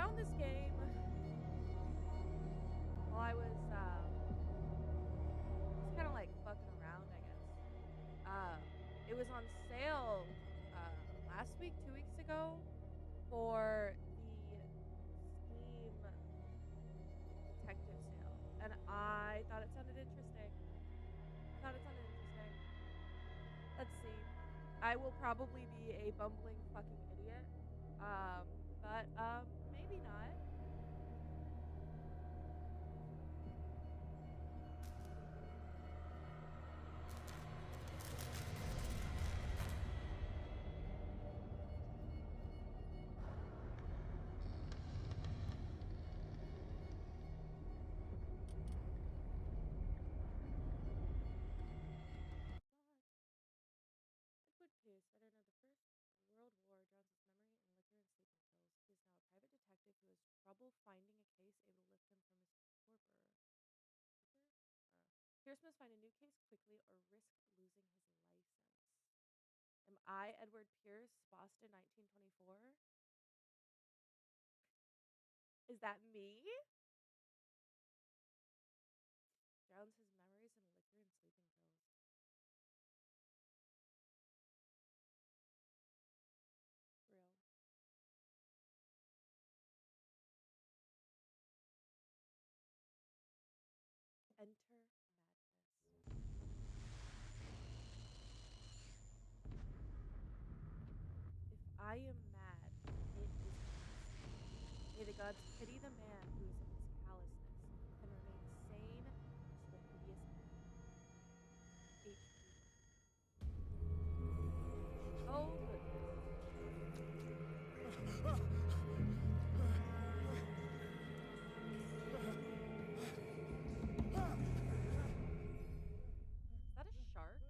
found this game while I was just kind of like fucking around, I guess. It was on sale last week, 2 weeks ago, for the Steam detective sale, and I thought it sounded interesting. Let's see. I will probably be a bumbling fucking idiot. But maybe not. Fuck. Edward Pierce, veteran of the First World War, drowns his memory in liquor and sleeping pills. He is now a private detective who has trouble finding a case able to lift him from his torpor. Torpor? Pierce must find a new case quickly or risk losing his license. Am I Edward Pierce, Boston, 1924? Is that me? Drowns his memories in liquor and sleeping pills. Real. Enter madness. If I am mad, it is me. May the gods pity the man who is in his callousness can remain sane to the hideous end. HP. Oh goodness. Is that a shark?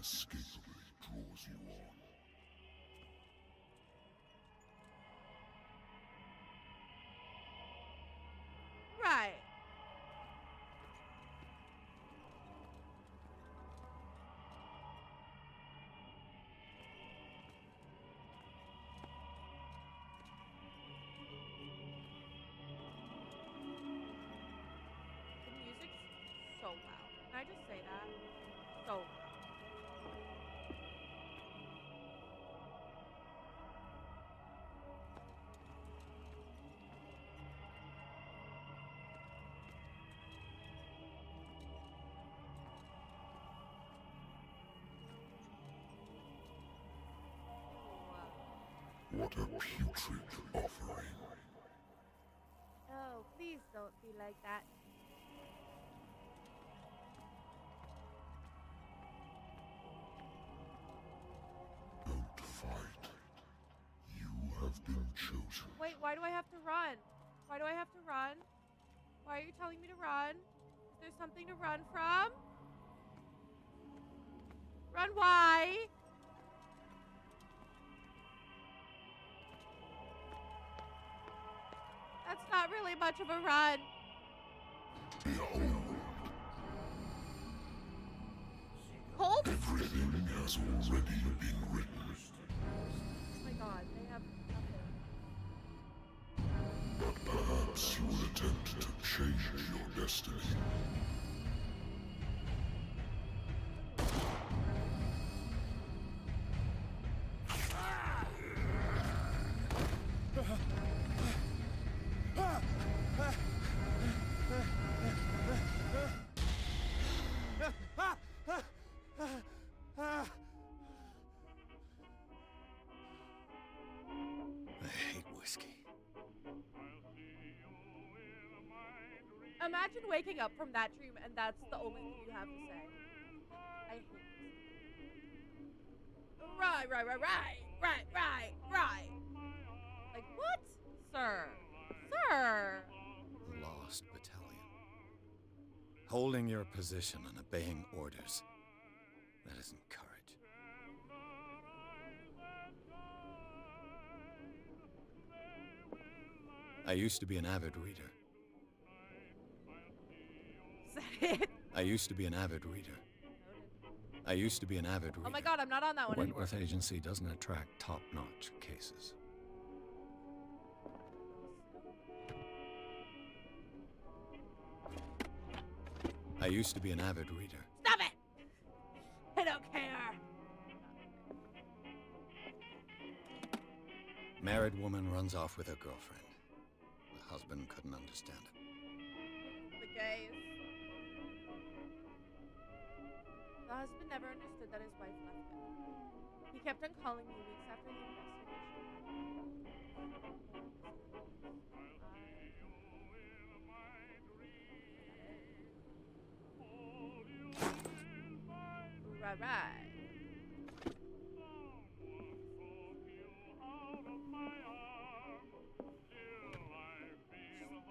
inescapably draws you on. Right. The music's so loud. Can I just say that? So loud. What a putrid offering. Oh, please don't be like that. Don't fight. You have been chosen. Wait, why do I have to run? Why do I have to run? Why are you telling me to run? Is there something to run from? Run, why? That's not really much of a run. Behold, Colt? everything has already been written. Oh my god, they have nothing. But perhaps you will attempt to change your destiny. I hate whiskey. Imagine waking up from that dream and that's the only thing you have to say. I hate this. Right. Like, what? Sir. Sir. The Lost Battalion. Holding your position and obeying orders. That isn't courage. I used to be an avid reader. Say it. I used to be an avid reader. I used to be an avid reader. Oh my god, I'm not on that one anymore. Wentworth Agency doesn't attract top-notch cases. I used to be an avid reader. Stop it! I don't care. Married woman runs off with her girlfriend. The husband couldn't understand it. The gays. The husband never understood that his wife left him. He kept on calling me weeks after the investigation. Right.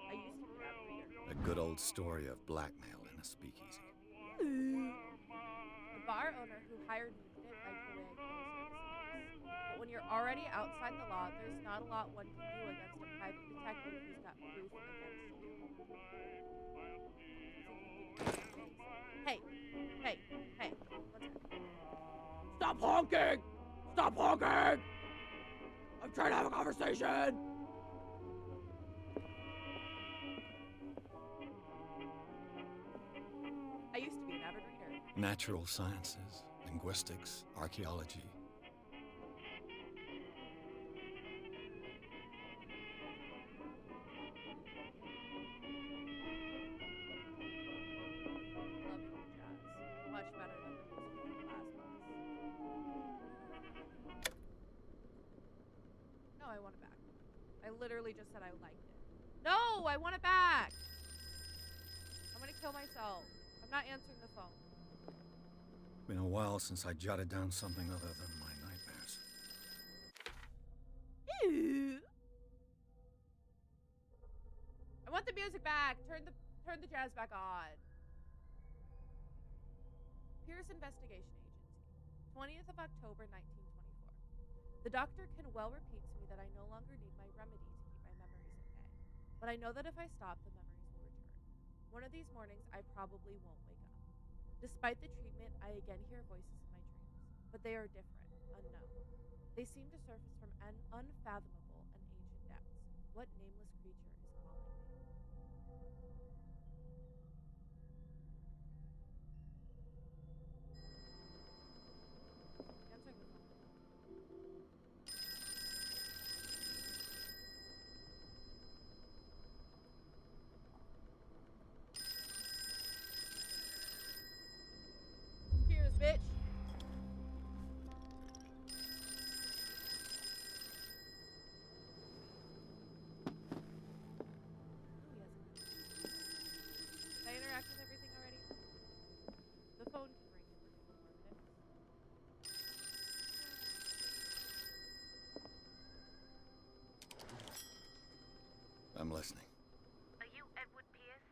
I used to be that reader. A good old story of blackmail in a speakeasy. The bar owner who hired me didn't like the way I closed services. But when you're already outside the law, there's not a lot one can do against a private detective who's got proof against you. Hey. 1 second. Stop honking! Stop honking! I'm trying to have a conversation! I used to be an avid reader. Natural sciences, linguistics, archaeology. Loving the jazz. Much better than the music from the last ones. No, I want it back. I literally just said I liked it. No, I want it back! I'm gonna kill myself. I'm not answering the phone. Been a while since I jotted down something other than my nightmares. Ew. I want the music back. Turn the jazz back on. Pierce Investigation Agency. 20th of October, 1924. The doctor can well repeat to me that I no longer need my remedy to keep my memories at bay. But I know that if I stop, the memories will return. One of these mornings, I probably won't wake up. Despite the treatment, I again hear voices in my dreams. But they are different, unknown. They seem to surface from unfathomable and ancient depths. What nameless creature is calling me? Answering the phone. Cheers, bitch. Ooh, he has a key. Did I interact with everything already? The phone can ring every few more minutes. I'm listening. Are you Edward Pierce?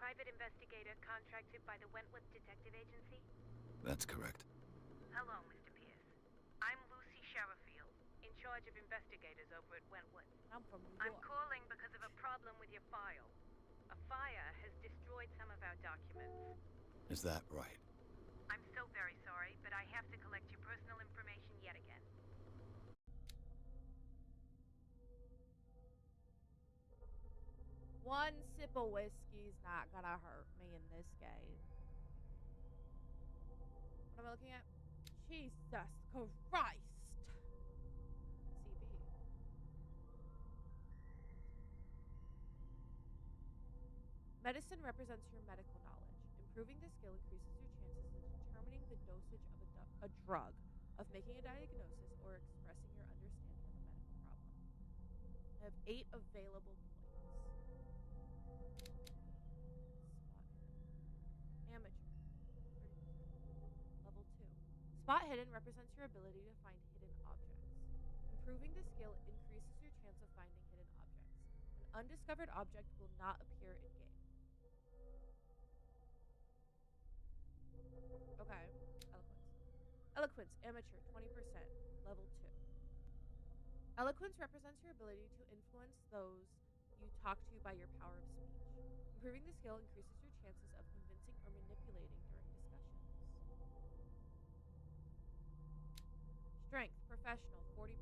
Private investigator contracted by the Wentworth Detective Agency? That's correct. Hello, Mr. Pierce. I'm Lucy Sherifield, in charge of investigators over at Wentworth. I'm from New I'm York. calling because of a problem with your file. A fire has destroyed some of our documents. Is that right? I'm so very sorry, but I have to collect your personal information yet again. One sip of whiskey's not gonna hurt me in this game. What am I looking at? Jesus Christ. CB. Medicine represents your medical knowledge. Improving this skill increases your chances of determining the dosage of a drug, of making a diagnosis, or expressing your understanding of a medical problem. I have 8 available points. Spot hidden. Amateur, 30%. Level 2. Spot hidden represents your ability to find hidden objects. Improving this skill increases your chance of finding hidden objects. An undiscovered object will not appear in game. Okay. Eloquence. Eloquence, amateur, 20%. Level 2. Eloquence represents your ability to influence those you talk to by your power of speech. Improving the skill increases your chances of convincing or manipulating during discussions. Strength, professional, 40%.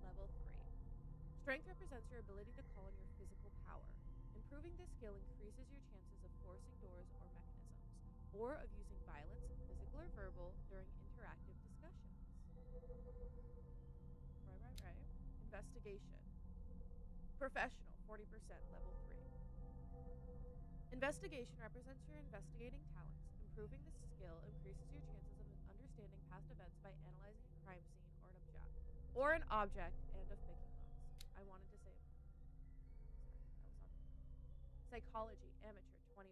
Level 3. Strength represents your ability to call on your physical power. Improving this skill increases your chances of forcing doors or mechanisms, or of using violence, physical or verbal, during interactive discussions. Right. Investigation. Professional, 40%, level 3. Investigation represents your investigating talents. Improving this skill increases your chances of understanding past events by analyzing a crime scene or an object and of picking locks. I wanted to say, sorry, that was on me. Psychology, amateur, 20%.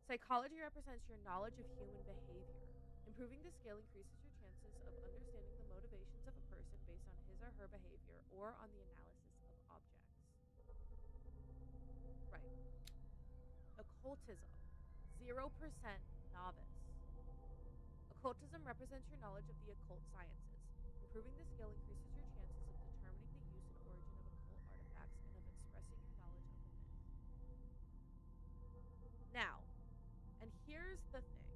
Psychology represents your knowledge of human behavior. Improving this skill increases your chances of understanding the motivations of a person based on his or her behavior or on the analysis of objects. Right. Occultism, 0% novice. Occultism represents your knowledge of the occult sciences. Improving this skill increases your chances of determining the use and origin of occult artifacts and of expressing your knowledge of the myth. Now, and here's the thing.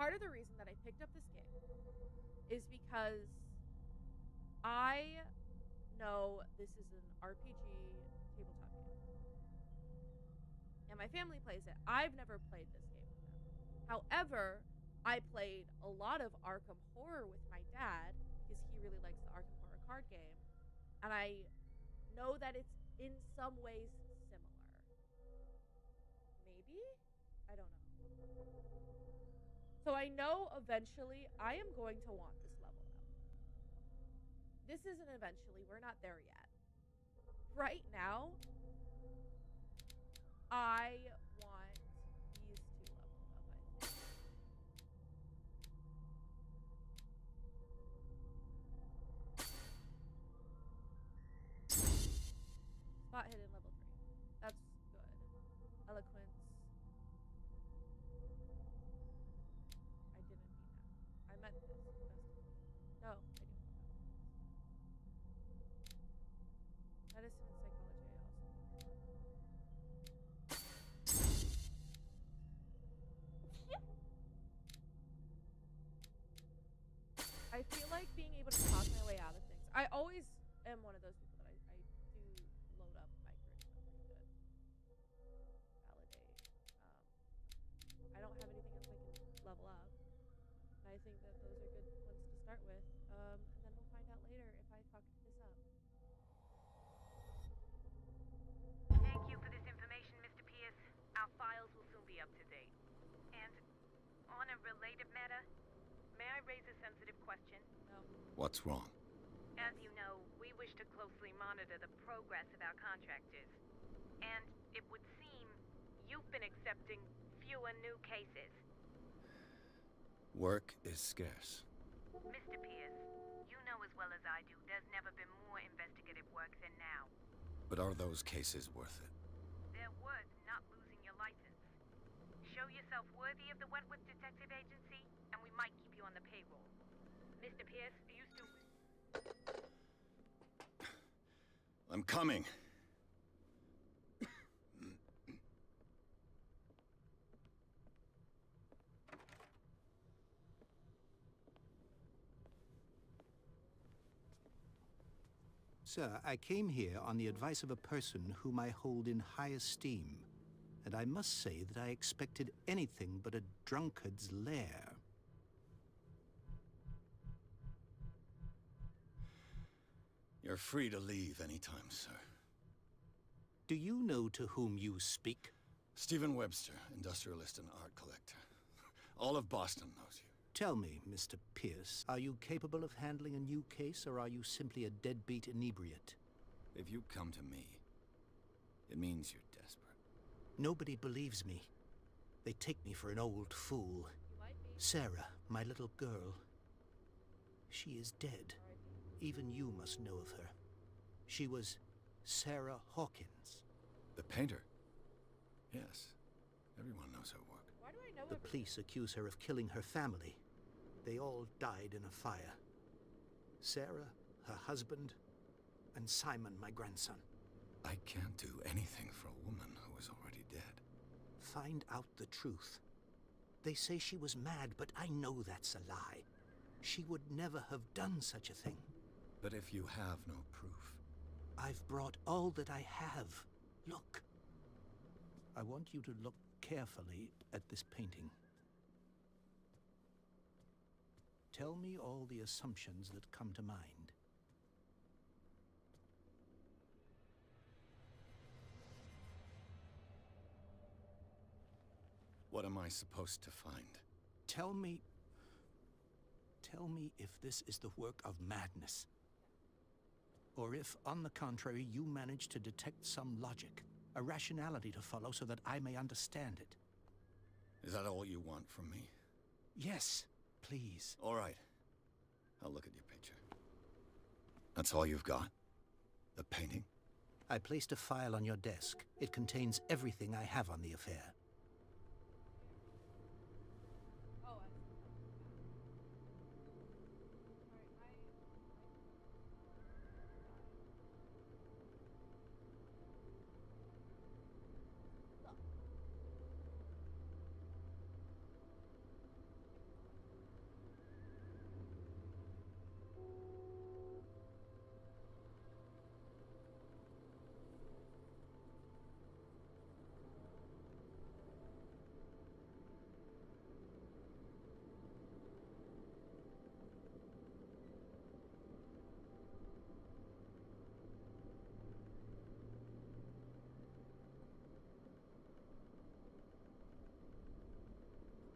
Part of the reason that I picked up this game is because I know this is an RPG tabletop game. And my family plays it. I've never played this game with them. However, I played a lot of Arkham Horror with my dad because he really likes the Arkham Horror card game. And I know that it's in some ways similar. Maybe? I don't know. So I know eventually I am going to want this level up. This isn't eventually. We're not there yet. Right now, I want these 2 leveled up, I think. Spot hidden level 3. That's good. Eloquence. I didn't mean I feel like being able to talk my way out of things. I always am one of those people that I do load up my charisma pretty good. Validate. I don't have anything else I can level up. And I think that those are good ones to start with. And then we'll find out later if I fucked this up. Thank you for this information, Mr. Pierce. Our files will soon be up to date. And on a related matter, may I raise a sensitive question? No. What's wrong? As you know, we wish to closely monitor the progress of our contractors. And it would seem you've been accepting fewer new cases. Work is scarce. Mr. Pierce, you know as well as I do there's never been more investigative work than now. But are those cases worth it? They're worth not losing your license. Show yourself worthy of the Wentworth Detective Agency, and we might keep you on the payroll. Mr. Pierce, are you still... I'm coming. Sir, I came here on the advice of a person whom I hold in high esteem, and I must say that I expected anything but a drunkard's lair. You're free to leave anytime, sir. Do you know to whom you speak? Stephen Webster, industrialist and art collector. All of Boston knows you. Tell me, Mr. Pierce, are you capable of handling a new case, or are you simply a deadbeat inebriate? If you come to me, it means you're desperate. Nobody believes me. They take me for an old fool. You might be. Sarah, my little girl. She is dead. Even you must know of her. She was Sarah Hawkins. The painter? Yes. Everyone knows her work. Why do I know The everything? police accuse her of killing her family. They all died in a fire. Sarah, her husband, and Simon, my grandson. I can't do anything for a woman who is already dead. Find out the truth. They say she was mad, but I know that's a lie. She would never have done such a thing. But if you have no proof... I've brought all that I have. Look. I want you to look carefully at this painting. Tell me all the assumptions that come to mind. What am I supposed to find? Tell me if this is the work of madness. Or if, on the contrary, you manage to detect some logic, a rationality to follow so that I may understand it. Is that all you want from me? Yes, please. All right. I'll look at your picture. That's all you've got? The painting? I placed a file on your desk. It contains everything I have on the affair. Oh, I see. Look.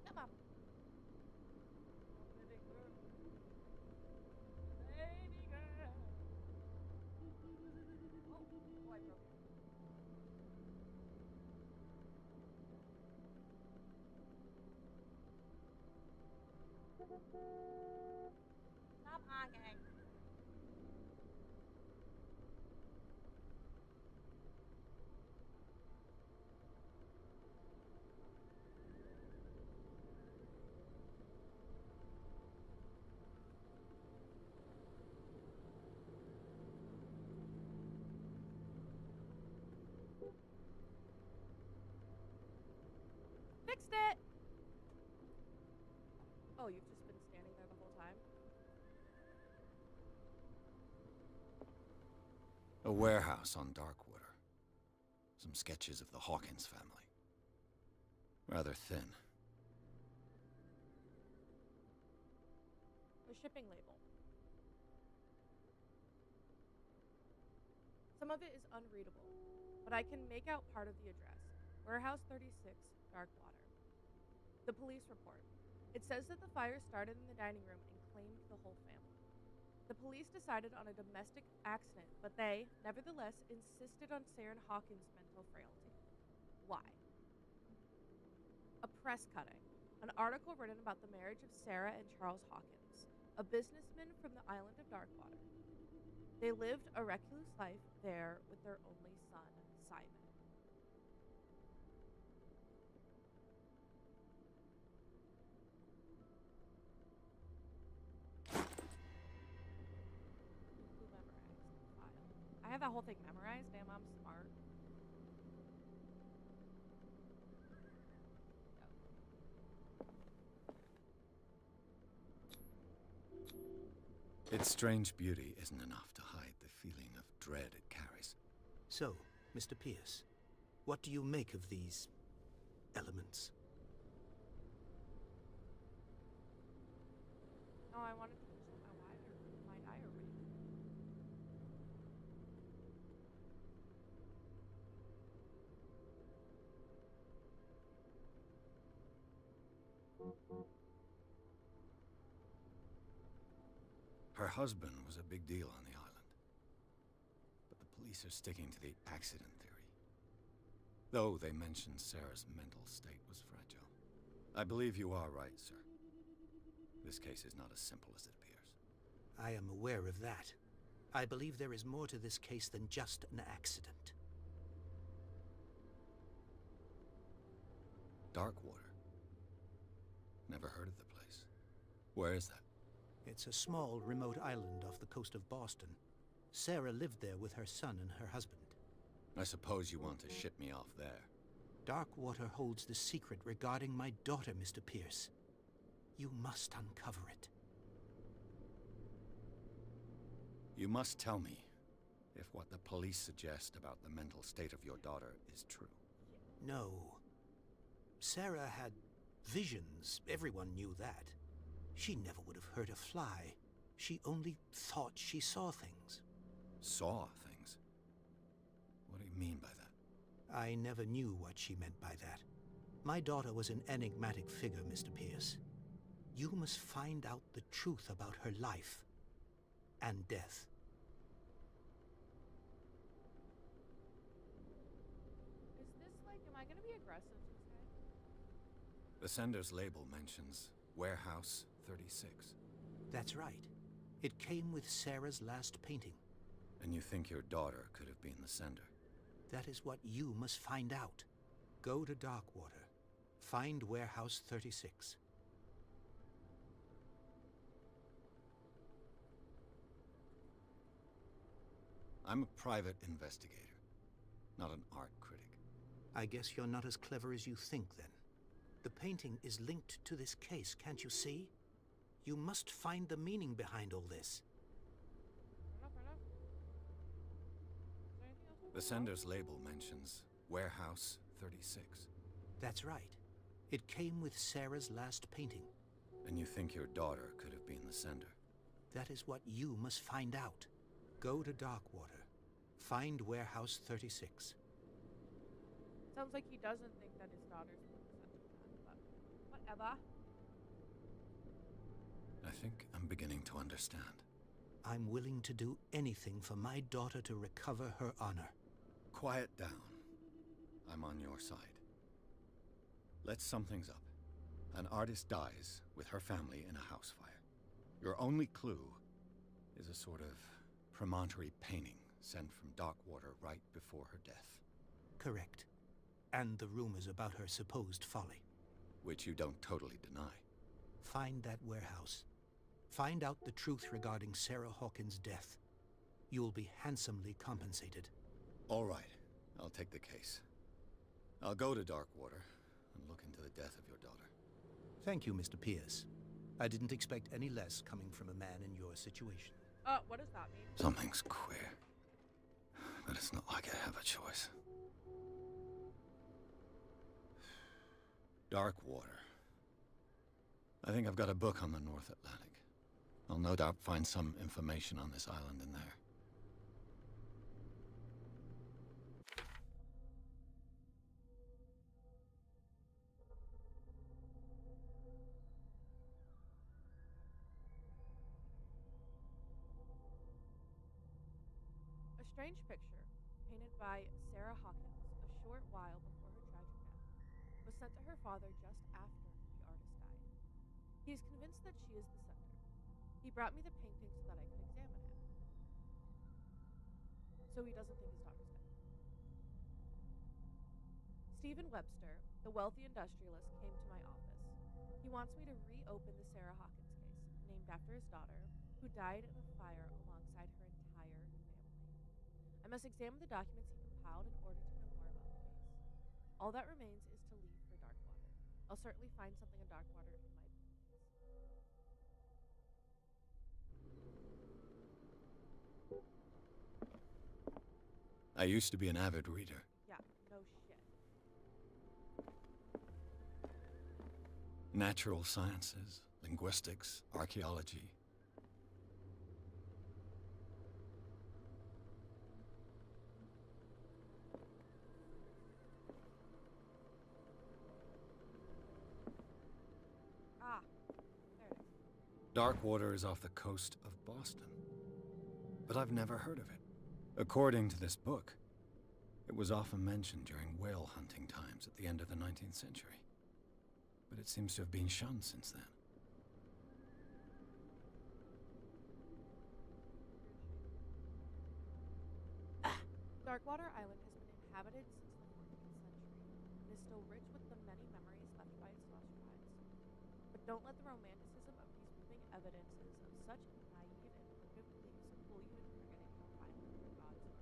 Come on. Baby girl. Baby girl. Oh, I broke it. Stop honking. Fixed it! Oh, you've just been standing there the whole time? A warehouse on Darkwater. Some sketches of the Hawkins family. Rather thin. The shipping label. Some of it is unreadable, but I can make out part of the address. Warehouse 36, Darkwater. The police report. It says that the fire started in the dining room and claimed the whole family. The police decided on a domestic accident, but they, nevertheless, insisted on Sarah Hawkins' mental frailty. Why? A press cutting. An article written about the marriage of Sarah and Charles Hawkins, a businessman from the island of Darkwater. They lived a recluse life there with their only son, Simon. Who memorized file? I have that whole thing memorized. Damn, I'm smart. Its strange beauty isn't enough to hide the feeling of dread it carries. So, Mr. Pierce, what do you make of these elements? Oh, I wanted to consult my diary. Her husband was a big deal on the island. But the police are sticking to the accident theory. Though they mentioned Sarah's mental state was fragile. I believe you are right, sir. This case is not as simple as it appears. I am aware of that. I believe there is more to this case than just an accident. Darkwater. Never heard of the place. Where is that? It's a small, remote island off the coast of Boston. Sarah lived there with her son and her husband. I suppose you want to ship me off there. Darkwater holds the secret regarding my daughter, Mr. Pierce. You must uncover it. You must tell me if what the police suggest about the mental state of your daughter is true. No. Sarah had visions. Everyone knew that. She never would have hurt a fly. She only thought she saw things. Saw things? What do you mean by that? I never knew what she meant by that. My daughter was an enigmatic figure, Mr. Pierce. You must find out the truth about her life and death. Is this like, am I gonna be aggressive to this guy? The sender's label mentions Warehouse 36. That's right. It came with Sarah's last painting. And you think your daughter could have been the sender? That is what you must find out. Go to Darkwater. Find Warehouse 36. I'm a private investigator, not an art critic. I guess you're not as clever as you think, then. The painting is linked to this case, can't you see? You must find the meaning behind all this. Fair enough. Is there anything else we The wanna know? sender's label mentions Warehouse 36. That's right. It came with Sarah's last painting. And you think your daughter could have been the sender? That is what you must find out. Go to Darkwater. Find Warehouse 36. Sounds like he doesn't think that his daughter's been sent to that, but whatever. I think I'm beginning to understand. I'm willing to do anything for my daughter to recover her honor. Quiet down. I'm on your side. Let's sum things up. An artist dies with her family in a house fire. Your only clue is a sort of promontory painting sent from Darkwater right before her death. Correct. And the rumors about her supposed folly. Which you don't totally deny. Find that warehouse. Find out the truth regarding Sarah Hawkins' death. You'll be handsomely compensated. All right, I'll take the case. I'll go to Darkwater and look into the death of your daughter. Thank you, Mr. Pierce. I didn't expect any less coming from a man in your situation. What does that mean? Something's queer. But it's not like I have a choice. Dark water. I think I've got a book on the North Atlantic. I'll no doubt find some information on this island in there. A strange picture, painted by Sarah Hawkins a short while before her tragic death, was sent to her father just after the artist died. He is convinced that she is the sender. He brought me the painting so that I could examine it. So he doesn't think his daughter's dead. Stephen Webster, the wealthy industrialist, came to my office. He wants me to reopen the Sarah Hawkins case, named after his daughter, who died in a fire alongside her entire family. I must examine the documents he compiled in order to know more about the case. All that remains is to leave for Darkwater. I'll certainly find something in Darkwater in my paintings. I used to be an avid reader. Yeah, no shit. Natural sciences, linguistics, archaeology. Ah, there it is. Darkwater is off the coast of Boston. But I've never heard of it. According to this book, it was often mentioned during whale hunting times at the end of the 19th century. But it seems to have been shunned since then. Darkwater Island has been inhabited since the 14th century and is still rich with the many memories left by its lost tribes. But don't let the romanticism of these moving evidences of such naive and primitive beliefs fool you into forgetting how violent their gods were.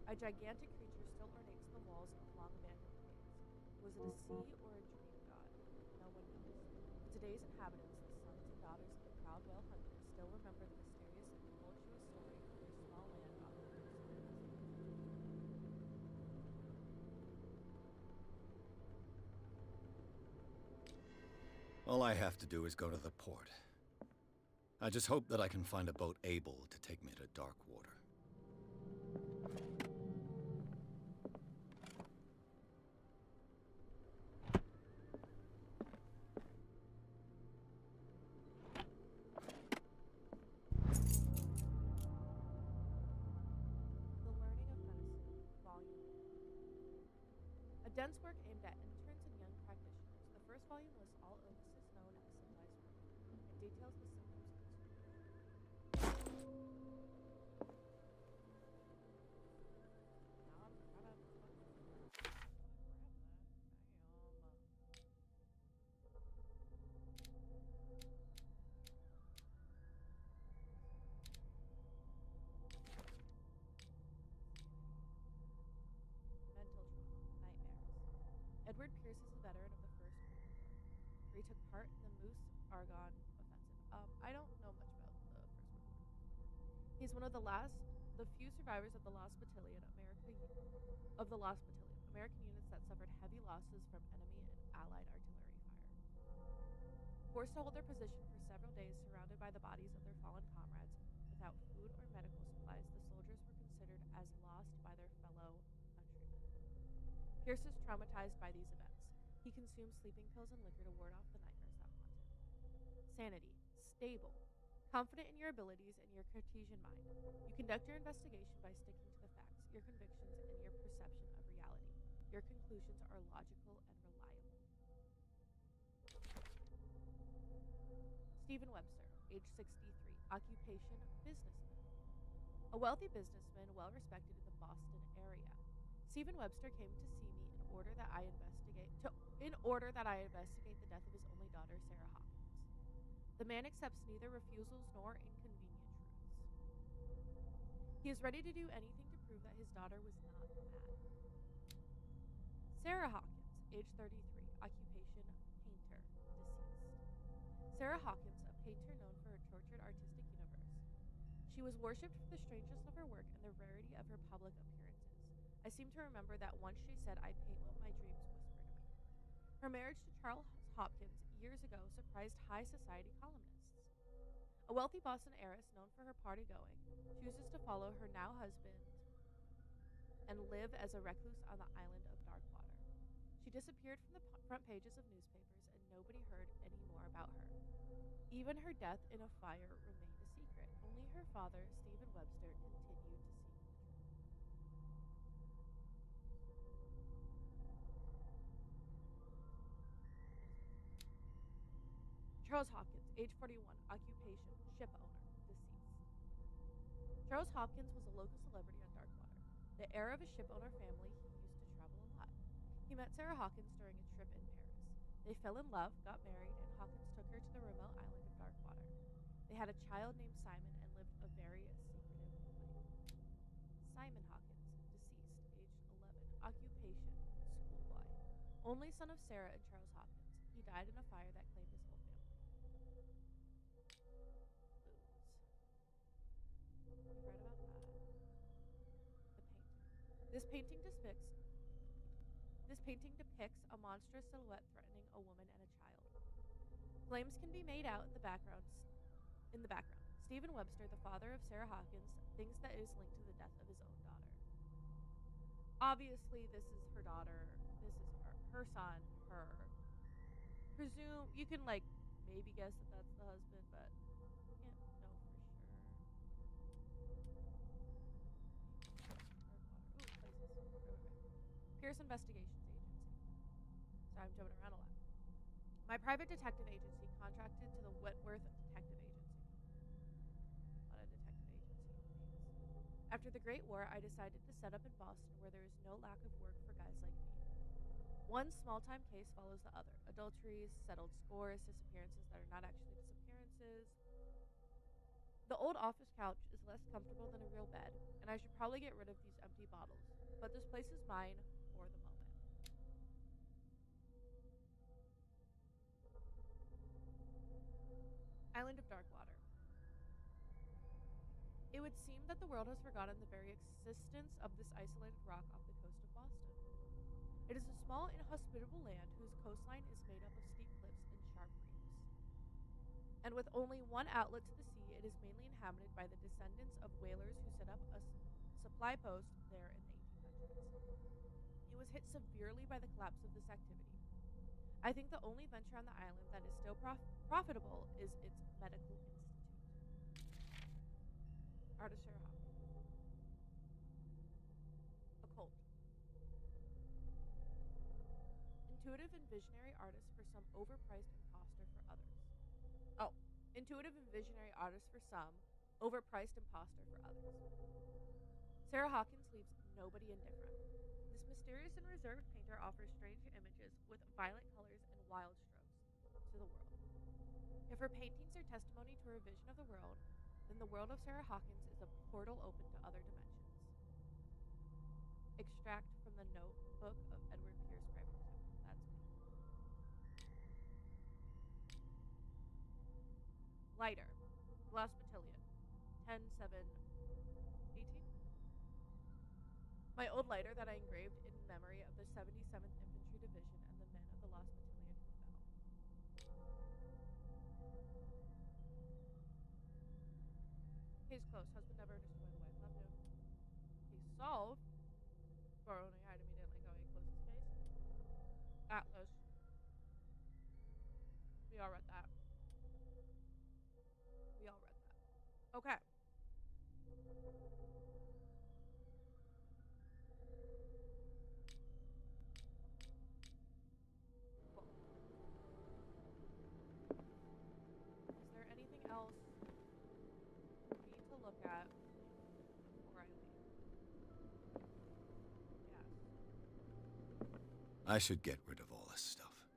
A gigantic creature still ornates the walls of long-abandoned caves. Was it a sea or a dream god? No one knows. But today's inhabitants, the sons and daughters of the proud whale hunters, still remember the mysterious and tumultuous story of their small land off the coast of Mexico. All I have to do is go to the port. I just hope that I can find a boat able to take me to Darkwater. The Learning of Medicine, Volume 1. A dense work aimed at interns and young practitioners, the first volume lists all illnesses known in the civilized world and details the symptoms of Cthulhu. Now I'm kind of fucking grab that. Mental trauma, nightmares. Edward Pierce is a veteran of the First World War, where he took part in the Moose Argonne offensive. I don't know much about the First World War. He's one of the few survivors of the Lost Battalion, American units that suffered heavy losses from enemy and Allied artillery fire. Forced to hold their position for several days, surrounded by the bodies of their fallen comrades, without food or medical supplies, the soldiers were considered as lost by their fellow countrymen. Pierce is traumatized by these events. He consumes sleeping pills and liquor to ward off the nightmares that haunt him. Sanity. Stable. Confident in your abilities and your Cartesian mind. You conduct your investigation by sticking to the facts, your convictions, and your perception of reality. Your conclusions are logical and reliable. Stephen Webster, age 63, occupation businessman. A wealthy businessman well respected in the Boston area. Stephen Webster came to see me in order that I investigate the death of his only daughter, Sarah Hawkins. The man accepts neither refusals nor inconvenient truths. He is ready to do anything to prove that his daughter was not mad. Sarah Hawkins, age 33, occupation painter, deceased. Sarah Hawkins, a painter known for her tortured artistic universe. She was worshipped for the strangeness of her work and the rarity of her public appearances. I seem to remember that once she said, "I paint what my dreams whisper to me." Her marriage to Charles Hopkins years ago surprised high society columnists. A wealthy Boston heiress known for her party going chooses to follow her now husband and live as a recluse on the island of Darkwater. She disappeared from the front pages of newspapers and nobody heard any more about her. Even her death in a fire remained a secret. Only her father, Stephen Webster, continued to seek the truth. Charles Hopkins, age 41, occupation, ship owner, deceased. Charles Hopkins was a local celebrity on Darkwater. The heir of a ship owner family, he used to travel a lot. He met Sarah Hawkins during a trip in Paris. They fell in love, got married, and Hawkins took her to the remote island of Darkwater. They had a child named Simon and lived a very secretive life. Simon Hawkins, deceased, aged 11, occupation, schoolboy. Only son of Sarah and Charles Hopkins. He died in a fire that claimed his whole family. Booze. We've read about that. The painting. This painting depicts this painting depicts a monstrous silhouette threatening a woman and a child. Flames can be made out in the background. Stephen Webster, the father of Sarah Hawkins, thinks that it is linked to the death of his own daughter. Obviously, this is her daughter. This is her son, her. Presume you can maybe guess that that's the husband, but can't know for sure. Darkwater. Ooh, places. Okay. Pierce Investigations Agency. Sorry, I'm jumping around a lot. My private detective agency contracted to the Wentworth Detective Agency. A lot of detective agency names. After the Great War, I decided to set up in Boston where there is no lack of work for guys like me. One small-time case follows the other. Adulteries, settled scores, disappearances that are not actually disappearances. The old office couch is less comfortable than a real bed, and I should probably get rid of these empty bottles. But this place is mine for the moment. Island of Darkwater. It would seem that the world has forgotten the very existence of this isolated rock off the coast of Boston. It is a small, inhospitable land whose coastline is made up of steep cliffs and sharp reefs. And with only one outlet to the sea, it is mainly inhabited by the descendants of whalers who set up a supply post there in the 1800s. It was hit severely by the collapse of this activity. I think the only venture on the island that is still profitable is its medical institute. Artist Sarah Hawkins. Occult. Intuitive and visionary artist for some, overpriced imposter for others. Oh, intuitive and visionary artist for some, overpriced imposter for others. Sarah Hawkins leaves nobody indifferent. This mysterious and reserved painter offers strange images with violent colors and wild strokes to the world. If her paintings are testimony to her vision of the world, then the world of Sarah Hawkins is a portal open to other dimensions. Extract from the notebook of Edward Pierce, private detective. That's me. Lighter. Glass Battalion. 10/7/18. My old lighter that I engraved in memory of the 77th Infantry Division and the men of the Lost Battalion who fell. Case closed. Husband never understood why the wife left him. Case solved. Score only hide immediately going and close this case. Atlas. We all read that. We all read that. Okay. Cool. Is there anything else we need to look at before I leave? Yes. I should get rid of all this stuff.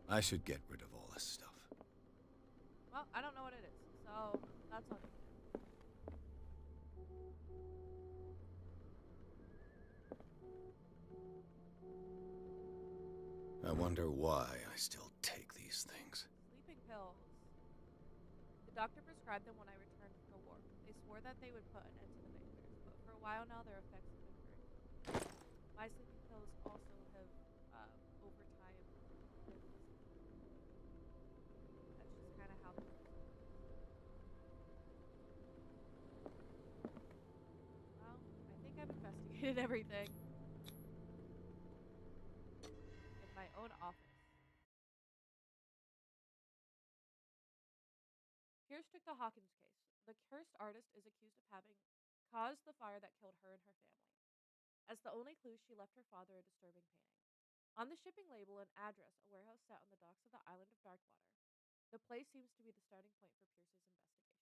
I should get rid of all this stuff. Well, I don't know what it is, so that's on you. I wonder why I still take these things. Sleeping pills. The doctor prescribed them when I returned from the They swore that they would put an end to the nightmares, but for a while now, their effects have been very weak. My sleeping pills also have, over time, been disappearing. That's just kind of how the curse works. Well, I think I've investigated everything in my own office. Pierce took the Hawkins case. The cursed artist is accused of having caused the fire that killed her and her family. As the only clue, she left her father a disturbing painting. On the shipping label and address, a warehouse sat on the docks of the island of Darkwater. The place seems to be the starting point for Pierce's investigation. Enter madness.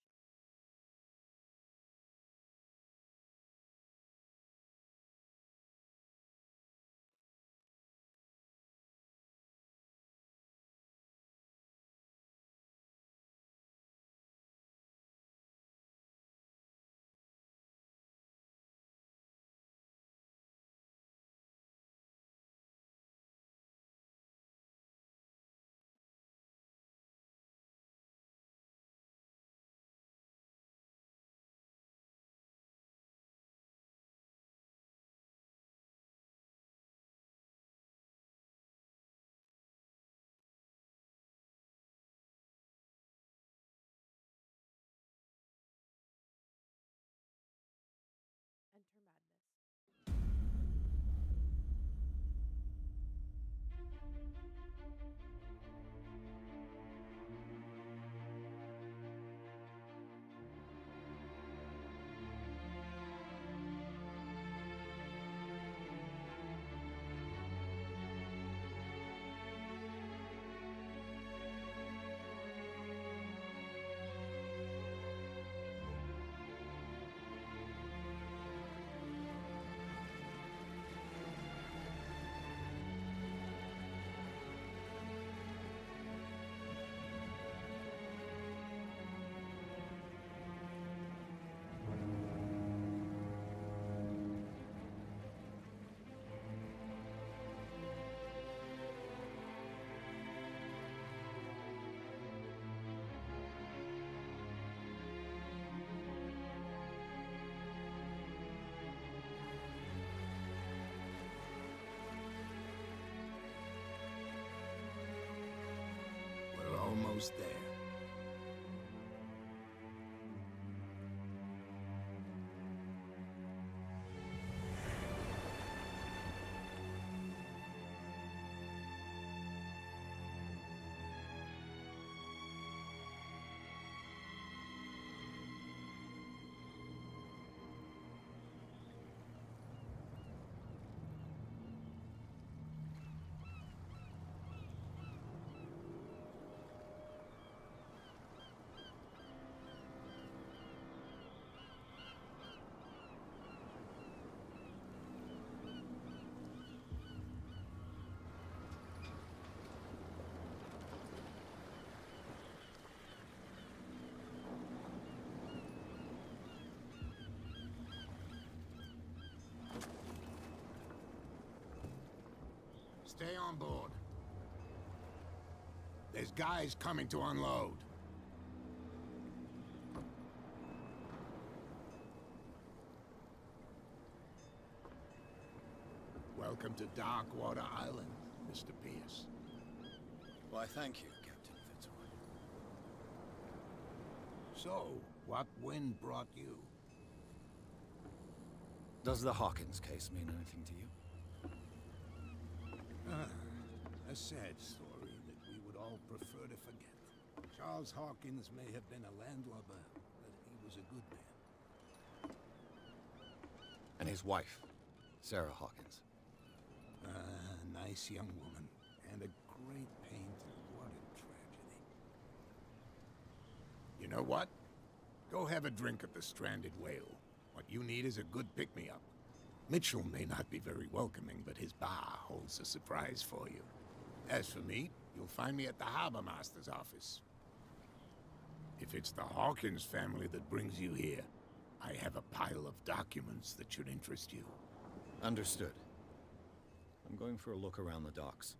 We're almost there. Stay on board. There's guys coming to unload. Welcome to Darkwater Island, Mr. Pierce. Why, thank you, Captain Fitzroy. So, what wind brought you? Does the Hawkins case mean anything to you? A sad story that we would all prefer to forget. Charles Hawkins may have been a landlubber, but he was a good man. And his wife, Sarah Hawkins. Nice young woman, and a great painter. What a tragedy. You know what? Go have a drink at the Stranded Whale. What you need is a good pick-me-up. Mitchell may not be very welcoming, but his bar holds a surprise for you. As for me, you'll find me at the Harbor Master's office. If it's the Hawkins family that brings you here, I have a pile of documents that should interest you. Understood. I'm going for a look around the docks.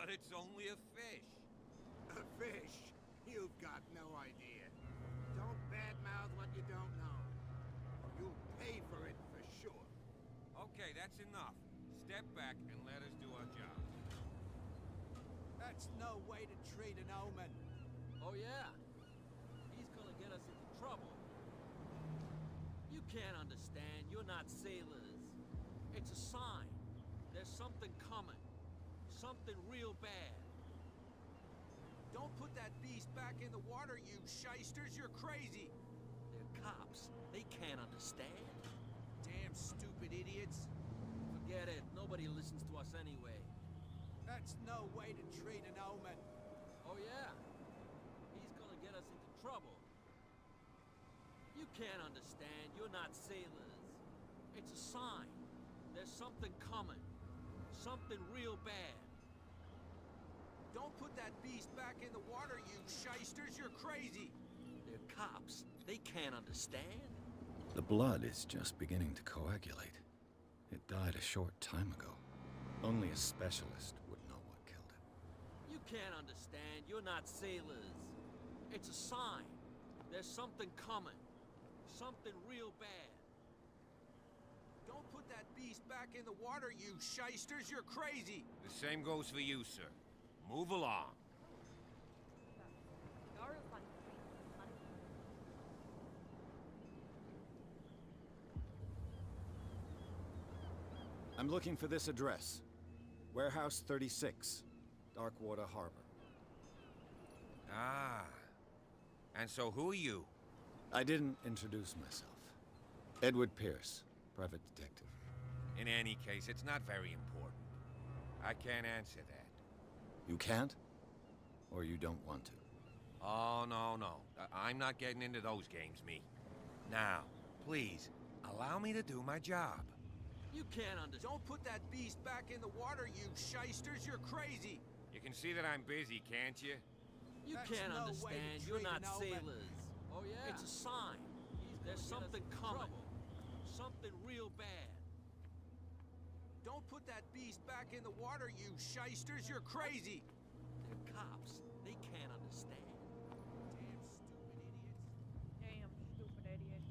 But it's only a fish. A fish? You've got no idea. Don't badmouth what you don't know. You'll pay for it for sure. Okay, that's enough. Step back and let us do our job. That's no way to treat an omen. Oh yeah? He's gonna get us into trouble. You can't understand, you're not sailors. It's a sign. There's something coming. Something real bad. Don't put that beast back in the water, you shysters! You're crazy! They're cops. They can't understand. Damn stupid idiots! Forget it. Nobody listens to us anyway. That's no way to treat an omen. Oh yeah? He's gonna get us into trouble. You can't understand. You're not sailors. It's a sign. There's something coming. Something real bad. Don't put that beast back in the water, you shysters! You're crazy! They're cops. They can't understand. The blood is just beginning to coagulate. It died a short time ago. Only a specialist would know what killed it. You can't understand. You're not sailors. It's a sign. There's something coming. Something real bad. Don't put that beast back in the water, you shysters! You're crazy! The same goes for you, sir. Move along. I'm looking for this address. Warehouse 36, Darkwater Harbor. Ah. And so who are you? I didn't introduce myself. Edward Pierce, private detective. In any case, it's not very important. I can't answer that. You can't? Or you don't want to? Oh, no, no. I'm not getting into those games, me. Now, please, allow me to do my job. You can't understand. Don't put that beast back in the water, you shysters! You're crazy! You can see that I'm busy, can't you? You That's can't no way to understand. treat You're not an omen. sailors. Oh yeah? It's a sign. There's something coming. Something real bad. Don't put that beast back in the water, you shysters! You're crazy! They're cops. They can't understand. Damn stupid idiot.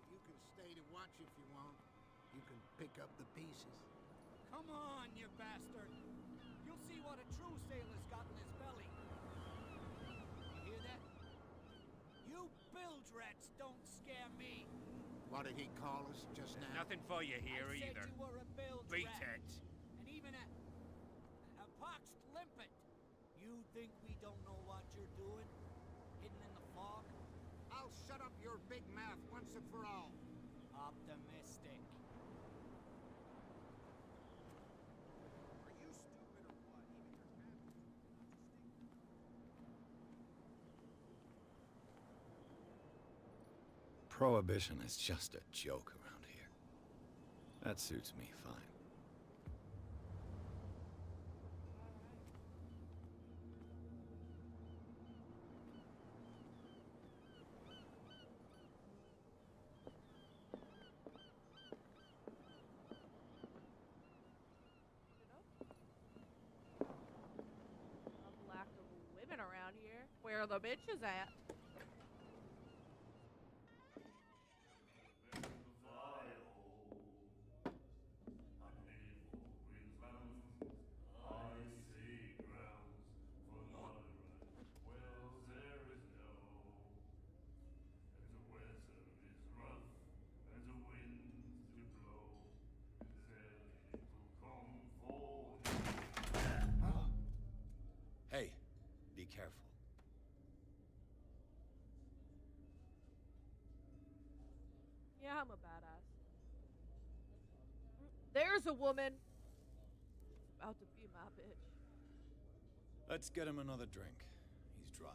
You can stay to watch if you want. You can pick up the pieces. Come on, you bastard. You'll see what a true sailor's got in his belly. You hear that? You bilge rats don't scare me. What did he call us just now? Nothing for you here I said either. you were a bilge Beat rat. it. And even a poxed limpet. You think we don't know what you're doing? Hidden in the fog? I'll shut up your big mouth once and for all. Optimistic. Are you stupid or what? Even your Prohibition is just a joke around here. That suits me fine. A lack of women around here. Where are the bitches at? Hey, be careful. Yeah, I'm a badass. There's a woman. About to be my bitch. Let's get him another drink. He's dry.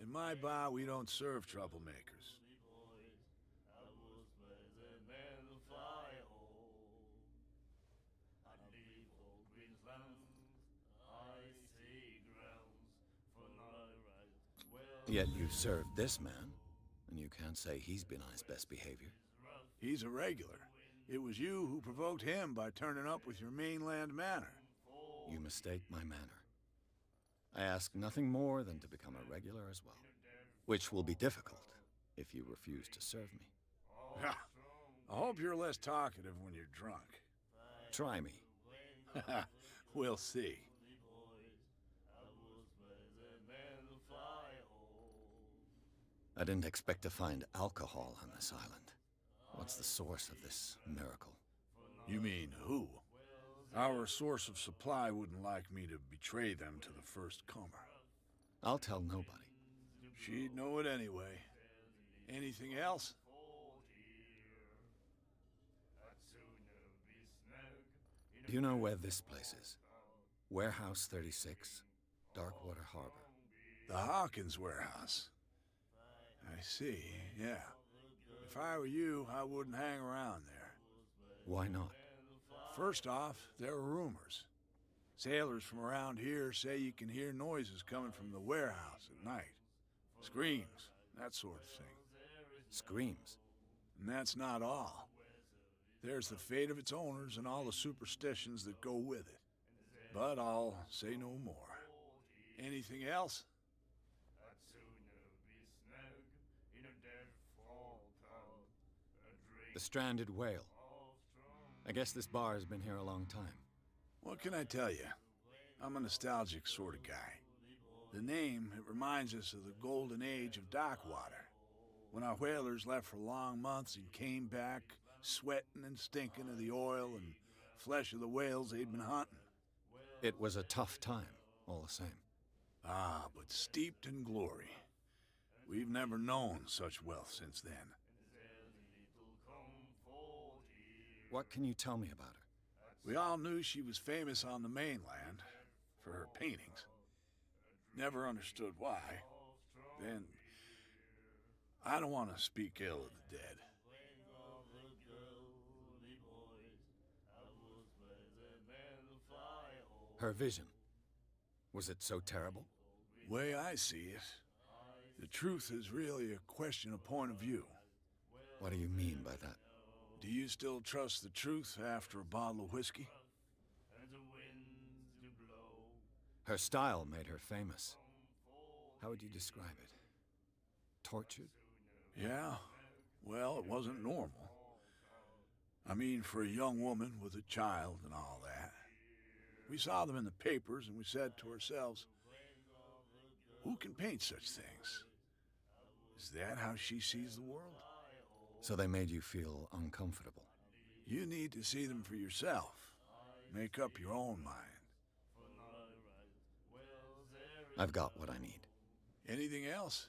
In my bar, we don't serve troublemakers. Yet you served this man, and certain you can't say he's been on his best behavior. He's a regular. It was you who provoked him by turning up with your mainland manner. You mistake my manner. I ask nothing more than to become a regular as well, which will be difficult if you refuse to serve me. I hope you're less talkative when you're drunk. Try me. We'll see. I didn't expect to find alcohol on this island. What's the source of this miracle? You mean who? Our source of supply wouldn't like me to betray them to the first comer. I'll tell nobody. She'd know it anyway. Anything else? Do you know where this place is? Warehouse 36, Darkwater Harbor. The Hawkins warehouse. I see, yeah. If I were you, I wouldn't hang around there. Why not? First off, there are rumors. Sailors from around here say you can hear noises coming from the warehouse at night. Screams, that sort of thing. Screams? And that's not all. There's the fate of its owners and all the superstitions that go with it. But I'll say no more. Anything else? The stranded whale. I guess this bar has been here a long time. What can I tell you? I'm a nostalgic sort of guy. The name, it reminds us of the golden age of Darkwater, when our whalers left for long months and came back sweating and stinking of the oil and flesh of the whales they'd been hunting. It was a tough time, all the same. Ah, but steeped in glory. We've never known such wealth since then. What can you tell me about her? We all knew she was famous on the mainland for her paintings. Never understood why. Then, I don't want to speak ill of the dead. Her vision. Was it so terrible? Way I see it, the truth is really a question of point of view. What do you mean by that? Do you still trust the truth after a bottle of whiskey? Her style made her famous. How would you describe it? Tortured? Yeah, well, it wasn't normal. I mean, for a young woman with a child and all that. We saw them in the papers and we said to ourselves, who can paint such things? Is that how she sees the world? So they made you feel uncomfortable. You need to see them for yourself. Make up your own mind. I've got what I need. Anything else?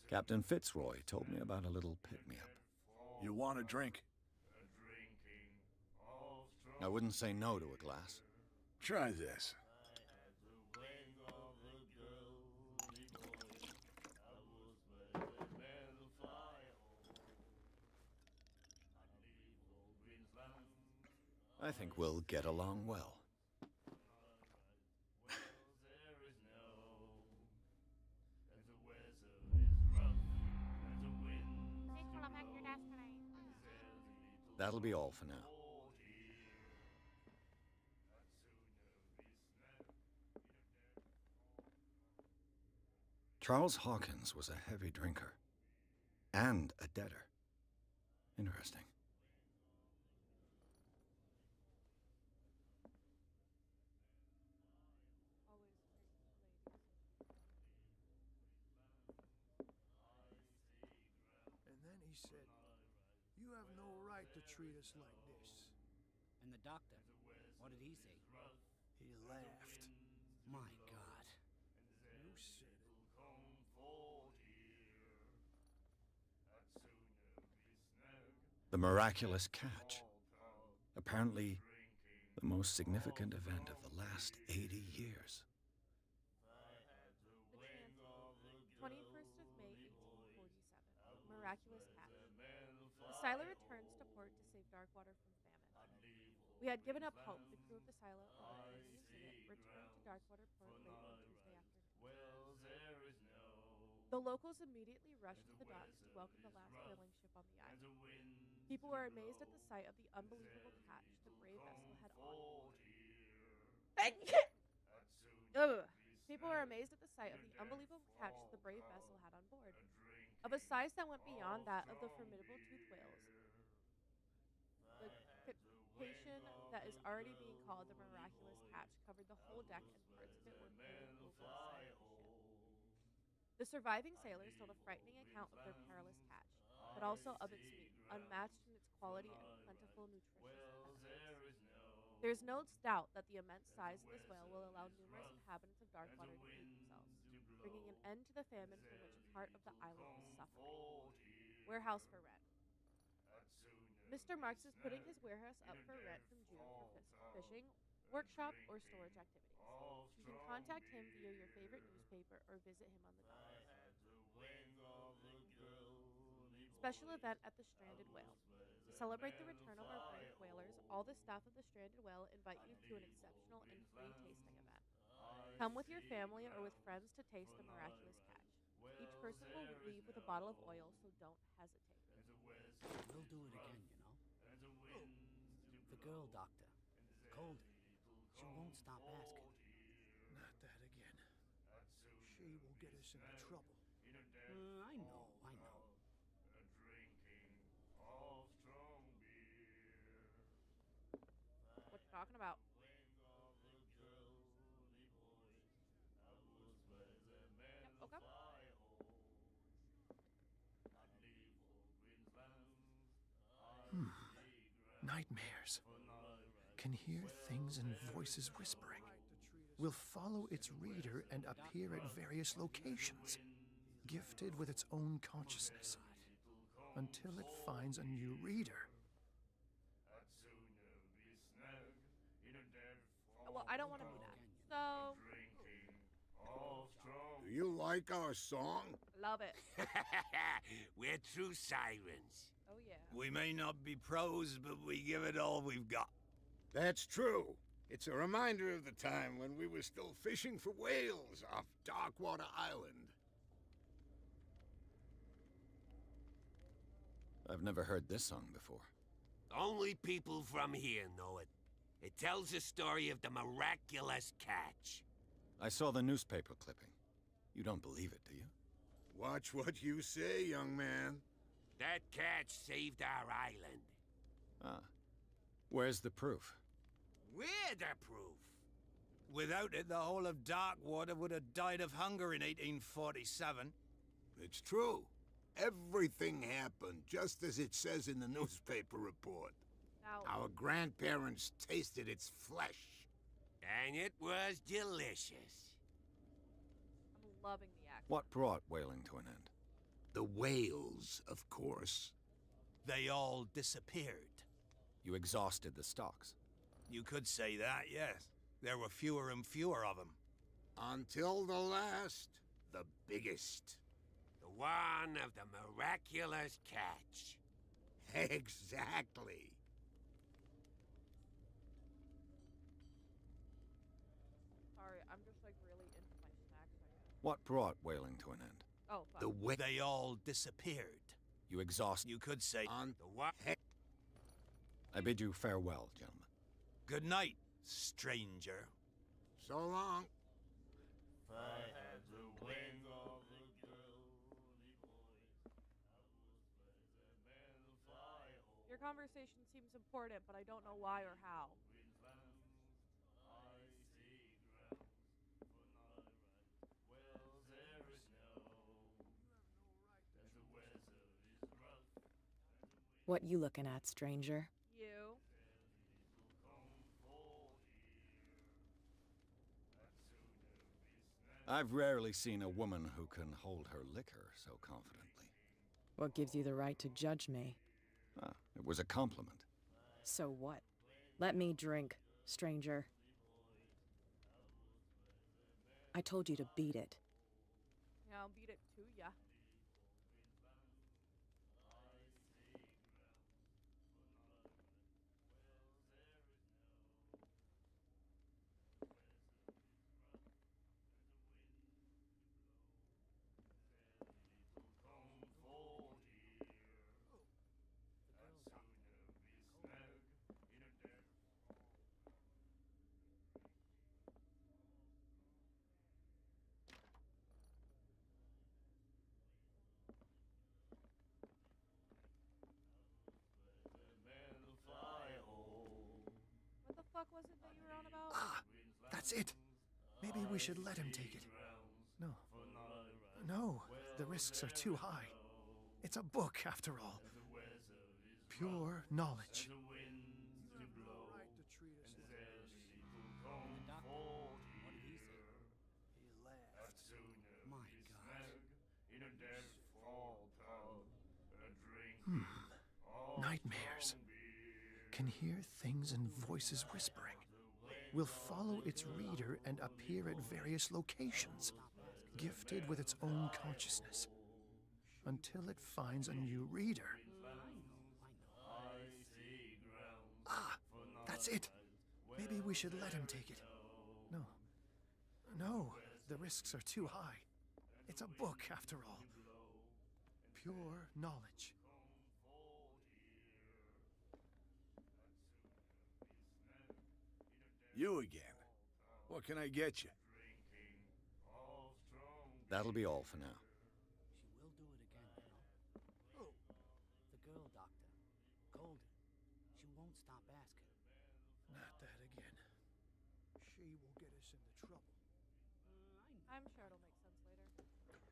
Captain Fitzroy told me about a little pick-me-up. You want a drink? I wouldn't say no to a glass. Try this. I think we'll get along well. That'll be all for now. Charles Hawkins was a heavy drinker. And a debtor. Interesting. And then he said, "You have no right to treat us like this." And the doctor, what did he say? He laughed. My God. You said it. The miraculous catch. Apparently, the most significant event of the last 80 years. The transit. 21st of May, 1847. Miraculous catch. The Styler returns to port to save Darkwater from famine. We had given up hope. The crew of the silo, alert from the incident, returned to Darkwater Port late one Tuesday afternoon. The locals immediately rushed to the docks to welcome the last whaling ship on the island. People were amazed at the sight of the unbelievable catch the brave vessel had on board. Ugh. People were amazed at the sight of the unbelievable catch the brave vessel had on board. Of a size that went beyond that of the formidable toothed whales, the cetacean that is already being called the miraculous catch covered the whole deck, and parts of it were hanging over the side of the ship. The surviving sailors told a frightening account of their perilous catch, but also of its meat, unmatched in its quality and plentiful, nutritious benefits. There is no doubt that the immense size of this whale will allow numerous inhabitants of Darkwater to feed themselves, bringing an end to the famine from which part of the island was suffering. Warehouse for rent. Mr. Marks is putting his warehouse up for rent from June for fishing, workshop, or storage activities. You can contact him via your favorite newspaper or visit him on the docks. Special event at the Stranded Whale. To celebrate the return of our brave whalers, all the staff of the Stranded Whale invite you to an exceptional and free tasting event. Come with your family or with friends to taste the miraculous catch. Each person will leave with a bottle of oil, so don't hesitate. We'll do it again, you know. The girl doctor, Goldie, she won't stop asking. Not that again. She will get us into trouble. I know. What you talking about? Yep, okay. Nightmares. Can hear things and voices whispering. Will follow its reader and appear at various locations, gifted with its own consciousness, until it finds a new reader. Well, I don't want to be that. So, Do you like our song? love it. We're true sirens. Oh, yeah. We may not be pros, but we give it all we've got. That's true. It's a reminder of the time when we were still fishing for whales off Darkwater Island. I've never heard this song before. Only people from here know it. It tells the story of the miraculous catch. I saw the newspaper clipping. You don't believe it, do you? Watch what you say, young man. That catch saved our island. Ah. Where's the proof? We're the proof. Without it, the whole of Darkwater would have died of hunger in 1847. It's true. Everything happened just as it says in the newspaper report. Now, Our grandparents tasted its flesh. And it was delicious. I'm loving the accent. What brought whaling to an end? The whales, of course. They all disappeared. You exhausted the stocks. You could say that, yes. There were fewer and fewer of them. Until the last, the biggest. The one of the miraculous catch. Exactly. Sorry, I'm just like really into my snacks, I guess. What brought whaling to an end? Oh, fuck. The whale. They all disappeared. You exhausted. You could say, The one. I bid you farewell, gentlemen. good night, stranger. So long. Your conversation seems important, but I don't know why or how. What you looking at, stranger? You? I've rarely seen a woman who can hold her liquor so confidently. What gives you the right to judge me? Ah, it was a compliment. So what? Let me drink, stranger. I told you to beat it. Yeah, I'll beat it to ya. was it that you were on about? Ah, that's it. Maybe we should let him take it. No. No, the risks are too high. It's a book, after all. Pure knowledge. Right to treat us like this. And the doctor, what did he say? He laughed. My God. Nightmares. Can hear things and voices whispering. Will follow its reader and appear at various locations, gifted with its own consciousness, until it finds a new reader. Ah, that's it. Maybe we should let him take it. No. No, the risks are too high. It's a book, after all. Pure knowledge. You again. What can I get you? That'll be all for now. She will do it again, Who? The girl, Doctor. Golden. She won't stop asking. Not that again. She will get us into trouble. I'm sure it'll make sense later.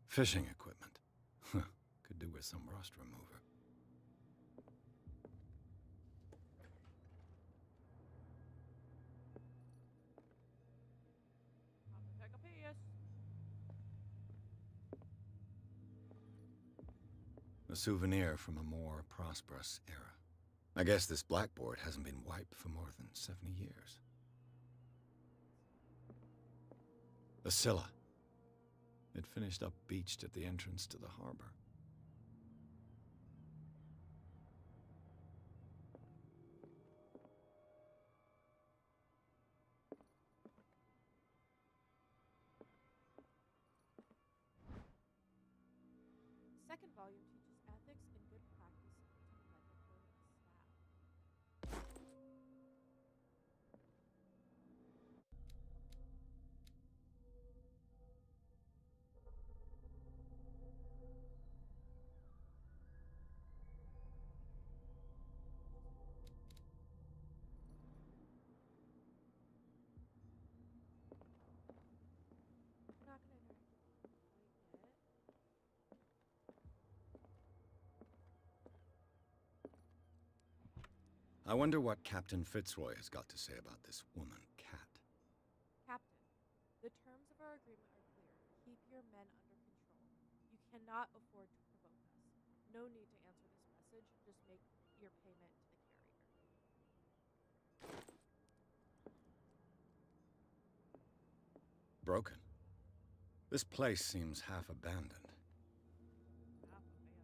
Fishing equipment. Could do with some rust remover. Take a piece. A souvenir from a more prosperous era. I guess this blackboard hasn't been wiped for more than 70 years. The Scylla. It finished up beached at the entrance to the harbor. The second volume teaches ethics and good practice to medical staff. I'm not gonna interact with you quite yet. I wonder what Captain Fitzroy has got to say about this woman, Cat. Captain, the terms of our agreement are clear. Keep your men under control. You cannot afford to provoke us. No need to answer this message. Just make your payment to the carrier. Broken. This place seems half abandoned. Half abandoned.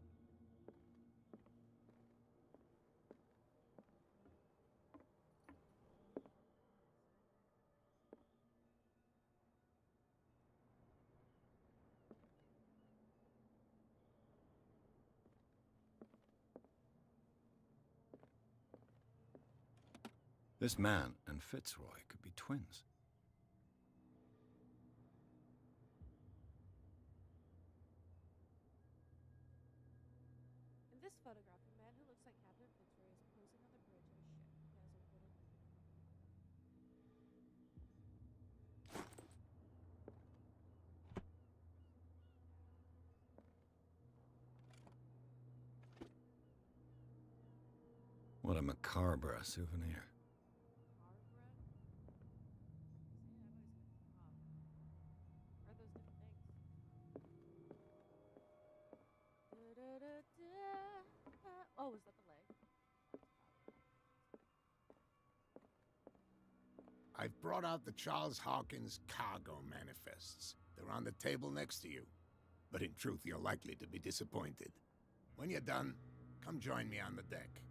This man and Fitzroy could be twins. In this photograph, a man who looks like Captain Fitzroy is posing on the bridge of a ship. He has a wooden What a macabre souvenir. Barbara. Say, I've always been Are those different things? Oh, was that the leg? That's probably. I've brought out the Charles Hawkins cargo manifests. They're on the table next to you. But in truth, you're likely to be disappointed. When you're done, come join me on the deck.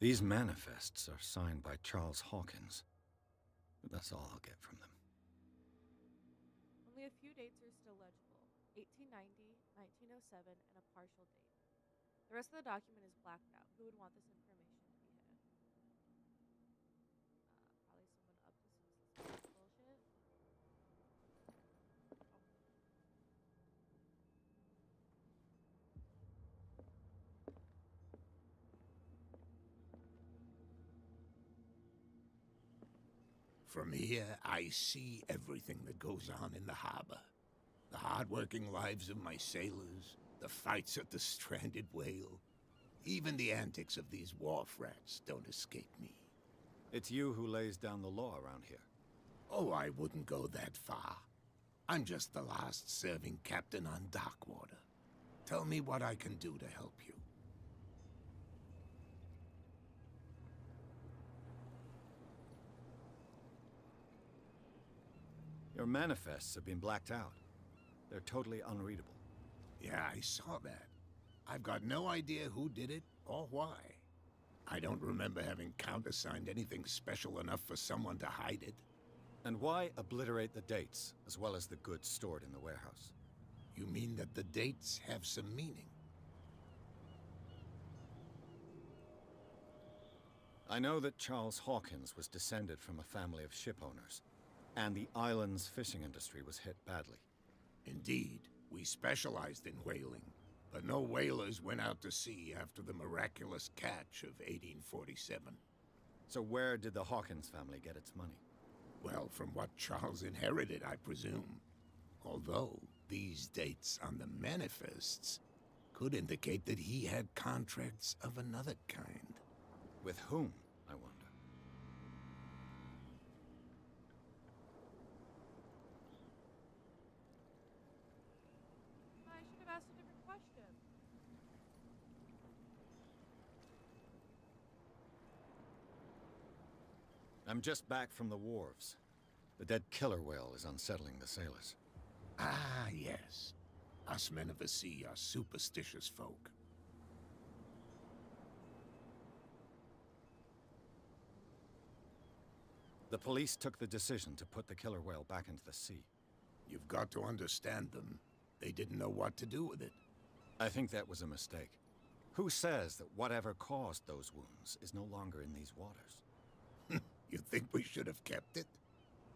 These manifests are signed by Charles Hawkins. But that's all I'll get from them. Only a few dates are still legible: 1890, 1907, and a partial date. The rest of the document is blacked out. Who would want this information to be hidden? Probably someone up to some suspicious bullshit. Oh. From here, I see everything that goes on in the harbor. The hard-working lives of my sailors, the fights at the stranded whale. Even the antics of these wharf rats don't escape me. It's you who lays down the law around here. Oh, I wouldn't go that far. I'm just the last serving captain on Darkwater. Tell me what I can do to help you. Your manifests have been blacked out. They're totally unreadable. Yeah, I saw that. I've got no idea who did it or why. I don't remember having countersigned anything special enough for someone to hide it. And why obliterate the dates, as well as the goods stored in the warehouse? You mean that the dates have some meaning? I know that Charles Hawkins was descended from a family of ship owners, and the island's fishing industry was hit badly. Indeed, we specialized in whaling, but no whalers went out to sea after the miraculous catch of 1847. So where did the Hawkins family get its money? Well, from what Charles inherited, I presume. Although, these dates on the manifests could indicate that he had contracts of another kind. With whom, I wonder? I should have asked a different question. I'm just back from the wharves. The dead killer whale is unsettling the sailors. Ah, yes. Us men of the sea are superstitious folk. The police took the decision to put the killer whale back into the sea. You've got to understand them. They didn't know what to do with it. I think that was a mistake. Who says that whatever caused those wounds is no longer in these waters? You think we should have kept it?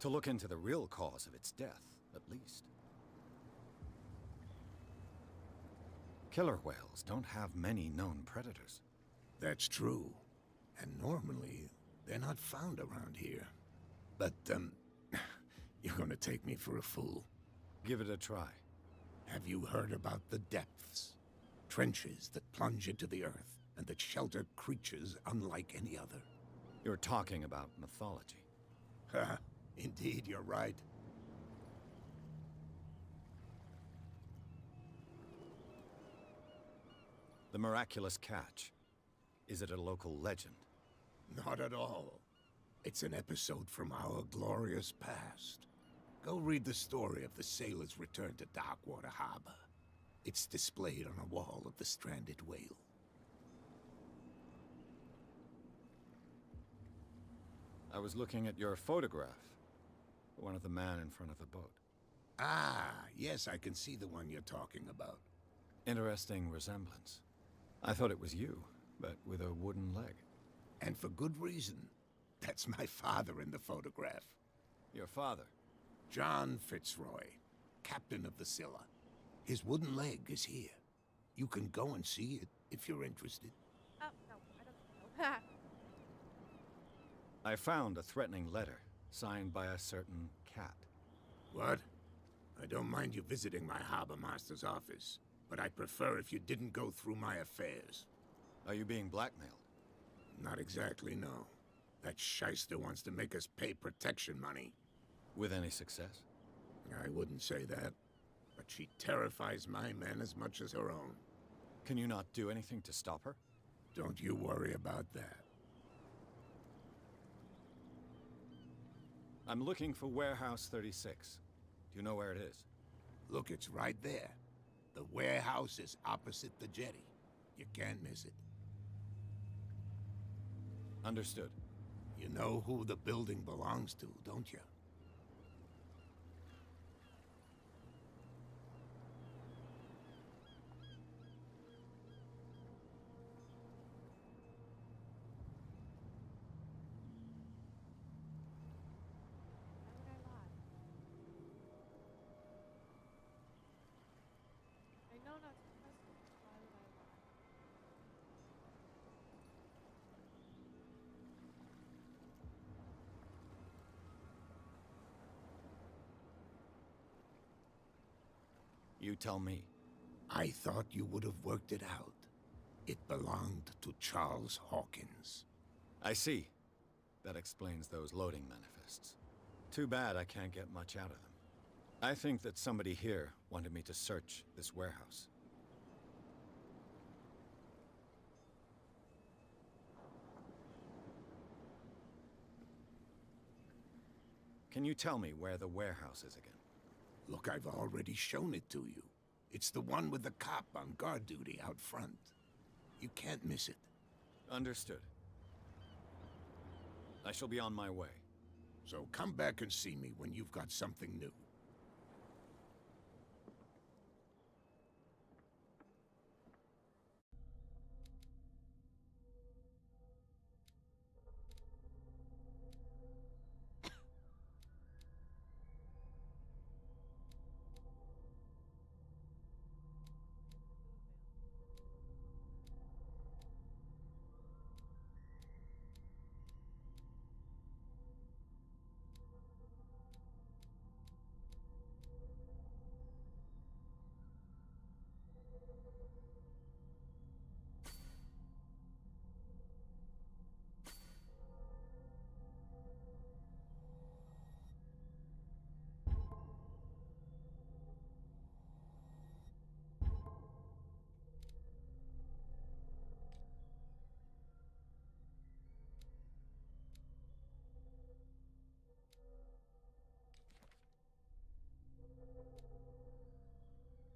To look into the real cause of its death, at least. Killer whales don't have many known predators. That's true. And normally, they're not found around here. But, you're gonna take me for a fool. Give it a try. Have you heard about the depths? Trenches that plunge into the earth and that shelter creatures unlike any other. You're talking about mythology. Ha! Indeed, you're right. The miraculous catch. Is it a local legend? Not at all. It's an episode from our glorious past. Go read the story of the sailor's return to Darkwater Harbor. It's displayed on a wall of the stranded whale. I was looking at your photograph. The one of the man in front of the boat. Ah, yes, I can see the one you're talking about. Interesting resemblance. I thought it was you, but with a wooden leg. And for good reason. That's my father in the photograph. Your father? John Fitzroy, captain of the Scylla. His wooden leg is here. You can go and see it if you're interested. Oh, no, I don't know. I found a threatening letter, signed by a certain cat. What? I don't mind you visiting my harbor master's office, but I'd prefer if you didn't go through my affairs. Are you being blackmailed? Not exactly, no. That shyster wants to make us pay protection money. With any success? I wouldn't say that, but she terrifies my men as much as her own. Can you not do anything to stop her? Don't you worry about that. I'm looking for Warehouse 36. Do you know where it is? Look, it's right there. The warehouse is opposite the jetty. You can't miss it. Understood. You know who the building belongs to, don't you? Why would I lie? I know not to trust him, but why would I lie? You tell me. I thought you would have worked it out. It belonged to Charles Hawkins. I see. That explains those loading manifests. Too bad I can't get much out of them. I think that somebody here wanted me to search this warehouse. Can you tell me where the warehouse is again? Look, I've already shown it to you. It's the one with the cop on guard duty out front. You can't miss it. Understood. I shall be on my way. So come back and see me when you've got something new.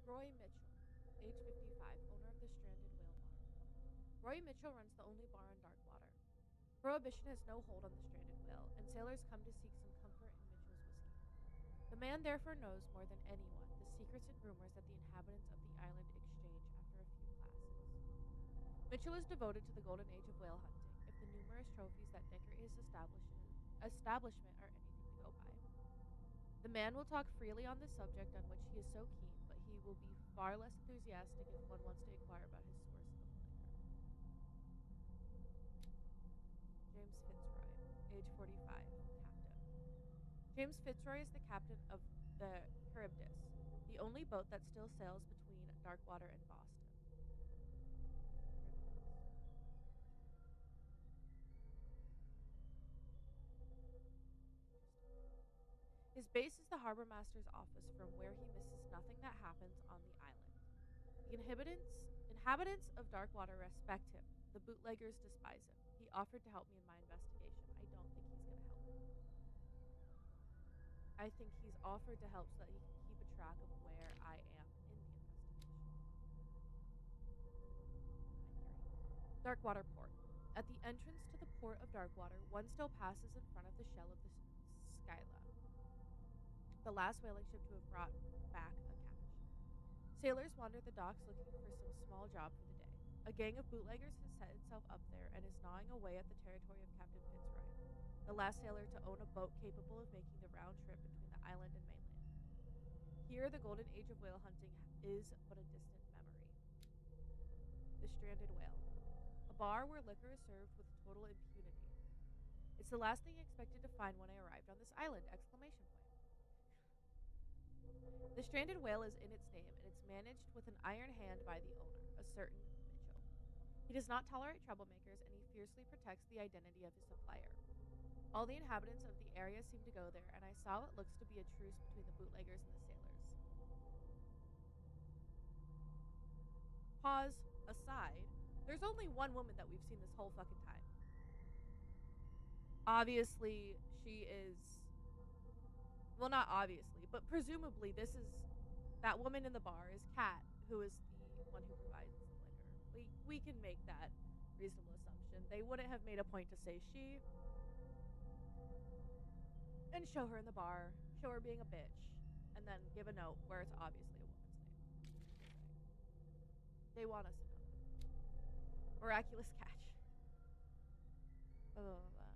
Roy Mitchell, age 55, owner of the Stranded Whale Bar. Roy Mitchell runs the only bar on Darkwater. Prohibition has no hold on the stranded whale, and sailors come to seek some comfort in Mitchell's whiskey. The man therefore knows more than anyone the secrets and rumors that the inhabitants of the island exchange after a few glasses. Mitchell is devoted to the golden age of whale hunting, if the numerous trophies that decorate his establishment are anything to go by. The man will talk freely on this subject on which he is so keen, but he will be far less enthusiastic if one wants to inquire about his source of liquor. James Fitzroy, age 45, captain. James Fitzroy is the captain of the Charybdis, the only boat that still sails between Darkwater and Boston. His base is the harbor master's office, from where he misses nothing that happens on the island. The inhabitants of Darkwater respect him. The bootleggers despise him. He offered to help me in my investigation. I don't think he's going to help me. I think he's offered to help so that he can keep a track of where I am in the investigation. My theory. Darkwater Port. At the entrance to the port of Darkwater, one still passes in front of the shell of the Skyla, the last whaling ship to have brought back a catch. Sailors wander the docks looking for some small job for the day. A gang of bootleggers has set itself up there and is gnawing away at the territory of Captain Fitzroy, the last sailor to own a boat capable of making the round trip between the island and mainland. Here, the golden age of whale hunting is but a distant memory. The Stranded Whale, a bar where liquor is served with total impunity. It's the last thing I expected to find when I arrived on this island! Exclamation point. The Stranded Whale is in its name, and it's managed with an iron hand by the owner, a certain Mitchell. He does not tolerate troublemakers, and he fiercely protects the identity of his supplier. All the inhabitants of the area seem to go there, and I saw what looks to be a truce between the bootleggers and the sailors. Pause. aside, there's only one woman that we've seen this whole fucking time. Obviously, she is. Well, not obviously, but presumably, this is. That woman in the bar is Kat, who is the one who provides the liquor. We can make that reasonable assumption. They wouldn't have made a point to say she. And show her in the bar, show her being a bitch, and then give a note where it's obviously a woman's name. They want us to know that. Miraculous catch. Blah, blah, blah, blah.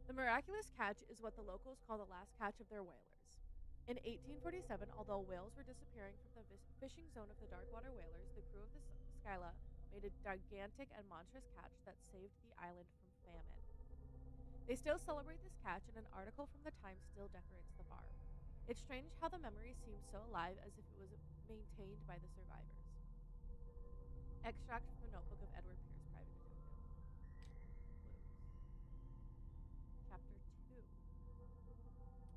The miraculous catch is what the locals call the last catch of their whalers. In 1847, although whales were disappearing from the fishing zone of the Darkwater whalers, the crew of the Skyla made a gigantic and monstrous catch that saved the island from famine. They still celebrate this catch, and an article from the Times still decorates the bar. It's strange how the memory seems so alive, as if it was maintained by the survivors. Extract from the notebook of Edward Pierce, private detective. Clues. Chapter 2. Is this different? Is it the same?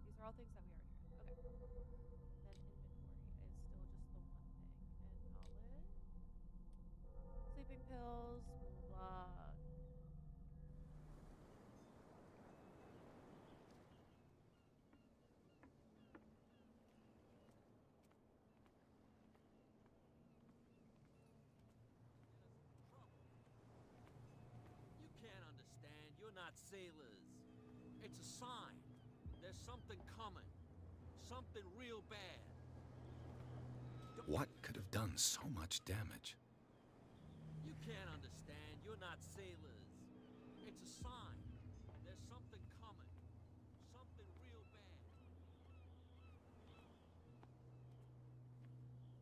These are all things that we already read. Okay. Then inventory is still just the one thing. And knowledge. Sleeping pills, blah, blah. You can't understand. You're not sailors. It's a sign. There's something coming. Something real bad. What could have done so much damage? You can't understand. You're not sailors. It's a sign. There's something coming. Something real bad.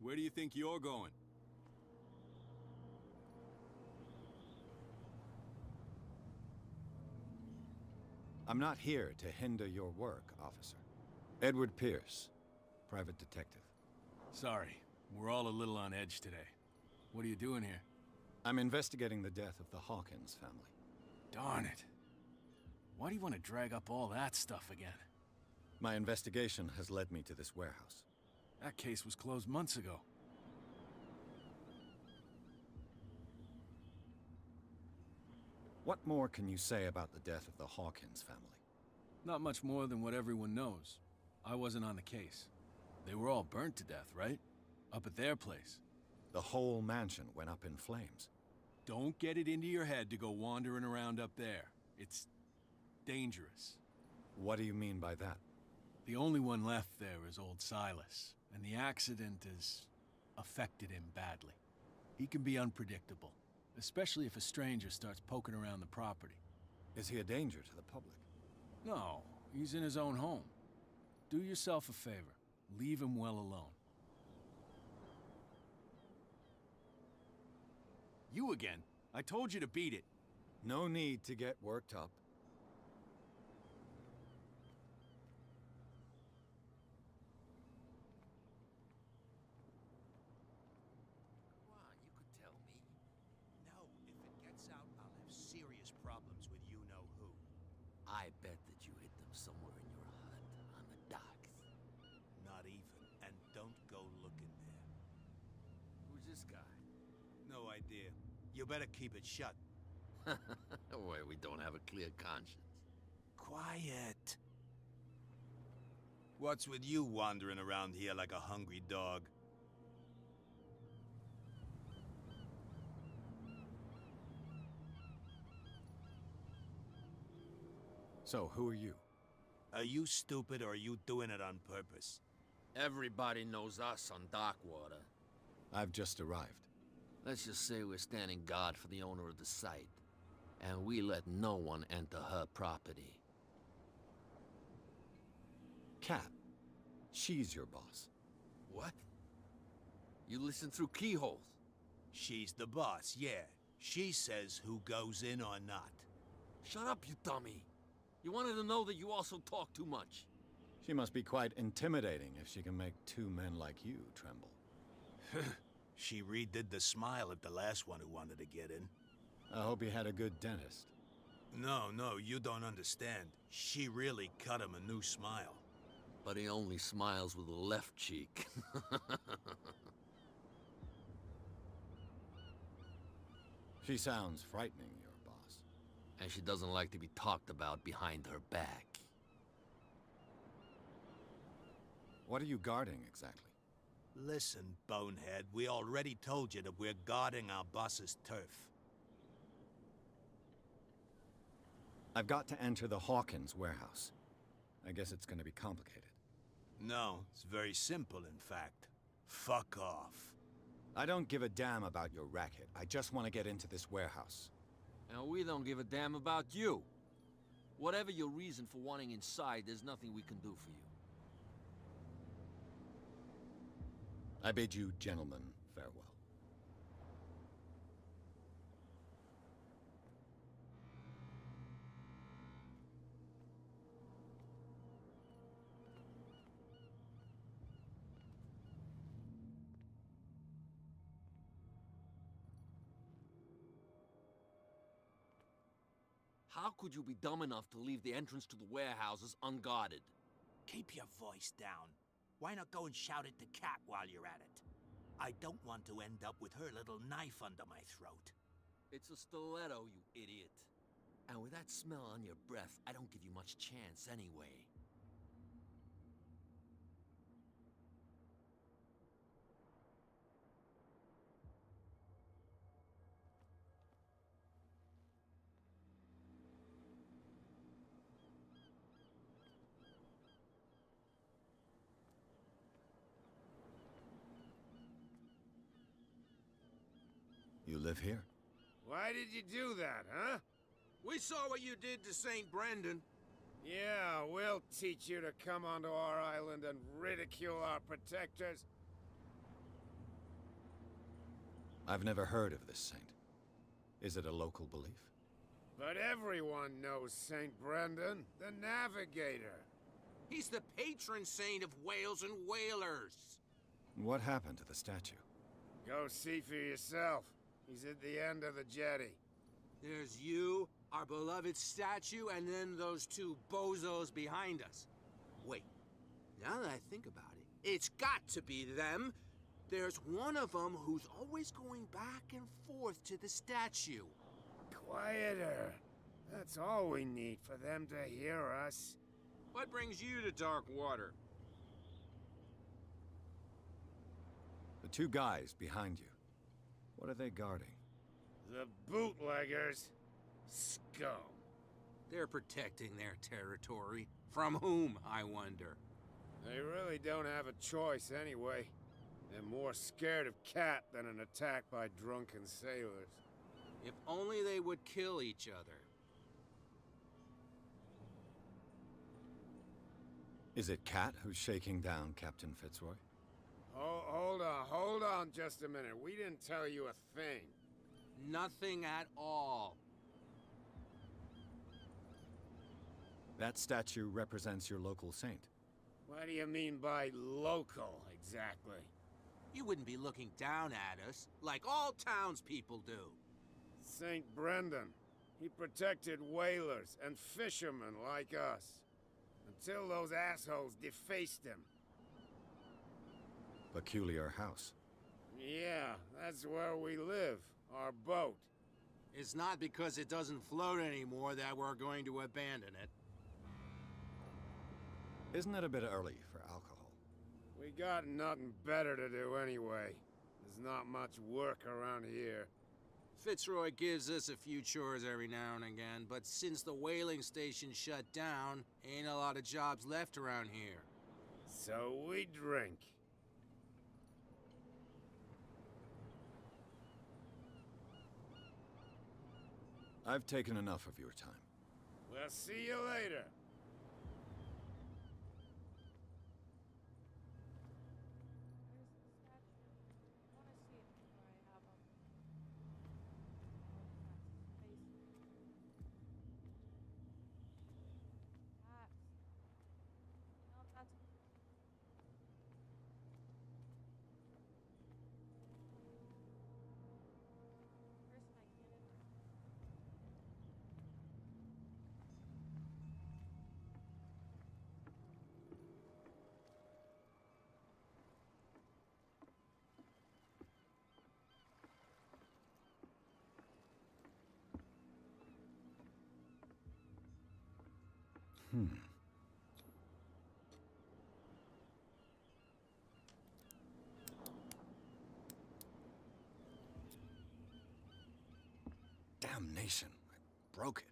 Where do you think you're going? I'm not here to hinder your work, officer. Edward Pierce, private detective. Sorry, we're all a little on edge today. What are you doing here? I'm investigating the death of the Hawkins family. Darn it. Why do you want to drag up all that stuff again? My investigation has led me to this warehouse. That case was closed months ago. What more can you say about the death of the Hawkins family? Not much more than what everyone knows. I wasn't on the case. They were all burnt to death, right? Up at their place. The whole mansion went up in flames. Don't get it into your head to go wandering around up there. It's dangerous. What do you mean by that? The only one left there is old Silas, and the accident has affected him badly. He can be unpredictable, especially if a stranger starts poking around the property. Is he a danger to the public? No, he's in his own home. Do yourself a favor. Leave him well alone. You again. I told you to beat it. No need to get worked up. Come on, you could tell me. No, if it gets out, I'll have serious problems with you-know-who. I bet that you hid them somewhere in your hut on the docks. Not even. And don't go looking there. Who's this guy? No idea. You better keep it shut. Why, we don't have a clear conscience. Quiet. What's with you wandering around here like a hungry dog? So, who are you? Are you stupid or are you doing it on purpose? Everybody knows us on Darkwater. I've just arrived. Let's just say we're standing guard for the owner of the site. And we let no one enter her property. Kat. She's your boss. What? You listen through keyholes? She's the boss, yeah. She says who goes in or not. Shut up, you dummy. You wanted to know that you also talk too much. She must be quite intimidating if she can make two men like you tremble. She redid the smile at the last one who wanted to get in. I hope you had a good dentist. No, you don't understand. She really cut him a new smile. but he only smiles with the left cheek. She sounds frightening, your boss. And she doesn't like to be talked about behind her back. What are you guarding, exactly? Listen, bonehead, we already told you that we're guarding our boss's turf. I've got to enter the Hawkins warehouse. I guess it's gonna be complicated. No, it's very simple, in fact. Fuck off. I don't give a damn about your racket. I just want to get into this warehouse. And we don't give a damn about you. Whatever your reason for wanting inside, there's nothing we can do for you. I bid you gentlemen farewell. How could you be dumb enough to leave the entrance to the warehouses unguarded? Keep your voice down. Why not go and shout at the cat while you're at it? I don't want to end up with her little knife under my throat. It's a stiletto, you idiot. And with that smell on your breath, I don't give you much chance anyway. You live here? Why did you do that, huh? We saw what you did to St. Brendan. Yeah, we'll teach you to come onto our island and ridicule our protectors. I've never heard of this saint. Is it a local belief? But everyone knows St. Brendan, the Navigator. He's the patron saint of whales and whalers. What happened to the statue? Go see for yourself. He's at the end of the jetty. There's you, our beloved statue, and then those two bozos behind us. Wait, now that I think about it, it's got to be them. There's one of them who's always going back and forth to the statue. Quieter. That's all we need for them to hear us. What brings you to dark water? The two guys behind you. What are they guarding? The bootleggers. Scum. They're protecting their territory. From whom, I wonder? They really don't have a choice anyway. They're more scared of Cat than an attack by drunken sailors. If only they would kill each other. Is it Cat who's shaking down Captain Fitzroy? Oh, hold on just a minute. We didn't tell you a thing. Nothing at all. That statue represents your local saint. What do you mean by local, exactly? You wouldn't be looking down at us, like all townspeople do. St. Brendan. He protected whalers and fishermen like us. Until those assholes defaced him. Peculiar house. Yeah, that's where we live. Our boat. It's not because it doesn't float anymore that we're going to abandon it. Isn't it a bit early for alcohol? We got nothing better to do anyway. There's not much work around here. Fitzroy gives us a few chores every now and again, but since the whaling station shut down, ain't a lot of jobs left around here. So we drink. I've taken enough of your time. We'll see you later. Where's the statue? I want to see it before I have him. Oh, that's his face. That's... No, that's... Person I can't enter. Damnation. I broke it.